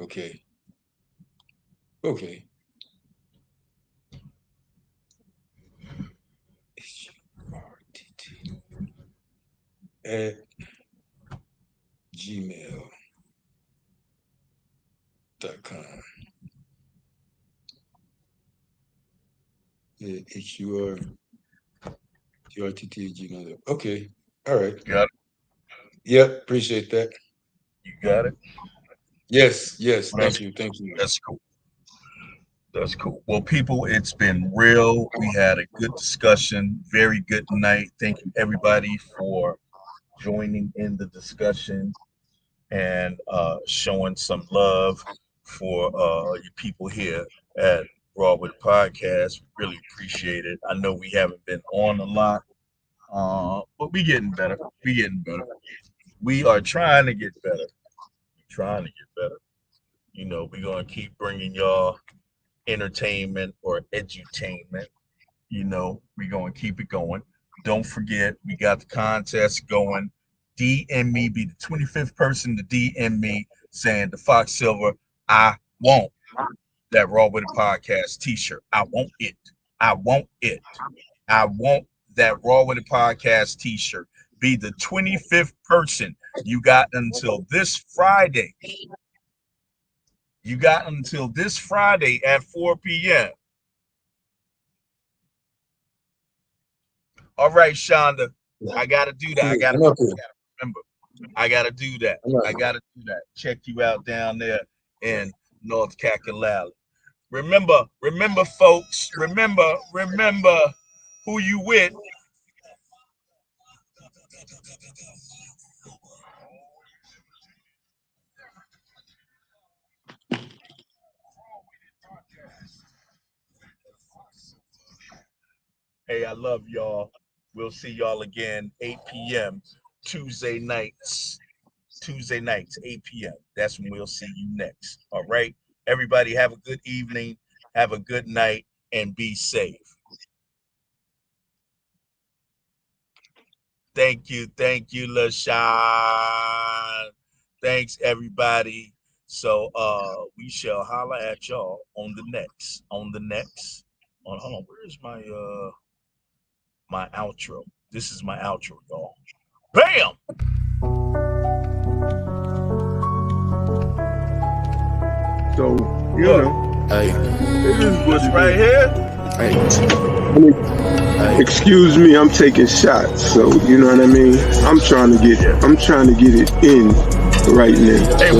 Speaker 2: Okay. Okay. At gmail.com. Yeah, HURTT gmail. Okay. All right.
Speaker 1: Got it?
Speaker 2: Yep. Appreciate that.
Speaker 1: You got it?
Speaker 2: Yes. Yes.
Speaker 1: Well,
Speaker 2: Thank you. Thank you.
Speaker 1: that's cool. That's cool. Well, people, it's been real. We had a good discussion, very good night. Thank you, everybody, for joining in the discussion and showing some love for you people here at Raw with the Podcast. We really appreciate it. I know we haven't been on a lot, but we getting better. We getting better. We are trying to get better. Trying to get better. We're gonna keep bringing y'all entertainment or edutainment. We're going to keep it going. Don't forget, we got the contest going. DM me, be the 25th person to DM me saying the Fox Silver, I want that Raw with a Podcast t shirt. I want it. I want it. I want that Raw with a Podcast t shirt. Be the 25th person. You got until this Friday. You got until this Friday at 4 p.m. All right, Shonda. I gotta do that. I gotta
Speaker 2: I'm up here.
Speaker 1: remember. I gotta do that.
Speaker 2: I'm up
Speaker 1: I
Speaker 2: here.
Speaker 1: gotta do that. Check you out down there in North Kakalali. Remember, folks. Remember who you with. Hey, I love y'all. We'll see y'all again 8 p.m. Tuesday nights. Tuesday nights, 8 p.m. That's when we'll see you next. All right. Everybody have a good evening. Have a good night and be safe. Thank you, LaShawn. Thanks, everybody. So we shall holler at y'all on the next. Hold on, where's my my outro? This is my outro, y'all. Bam!
Speaker 3: So, you know,
Speaker 1: this is what's right here.
Speaker 3: Excuse me, I'm taking shots, so you know what I mean. I'm trying to get it in right now.
Speaker 1: Hey,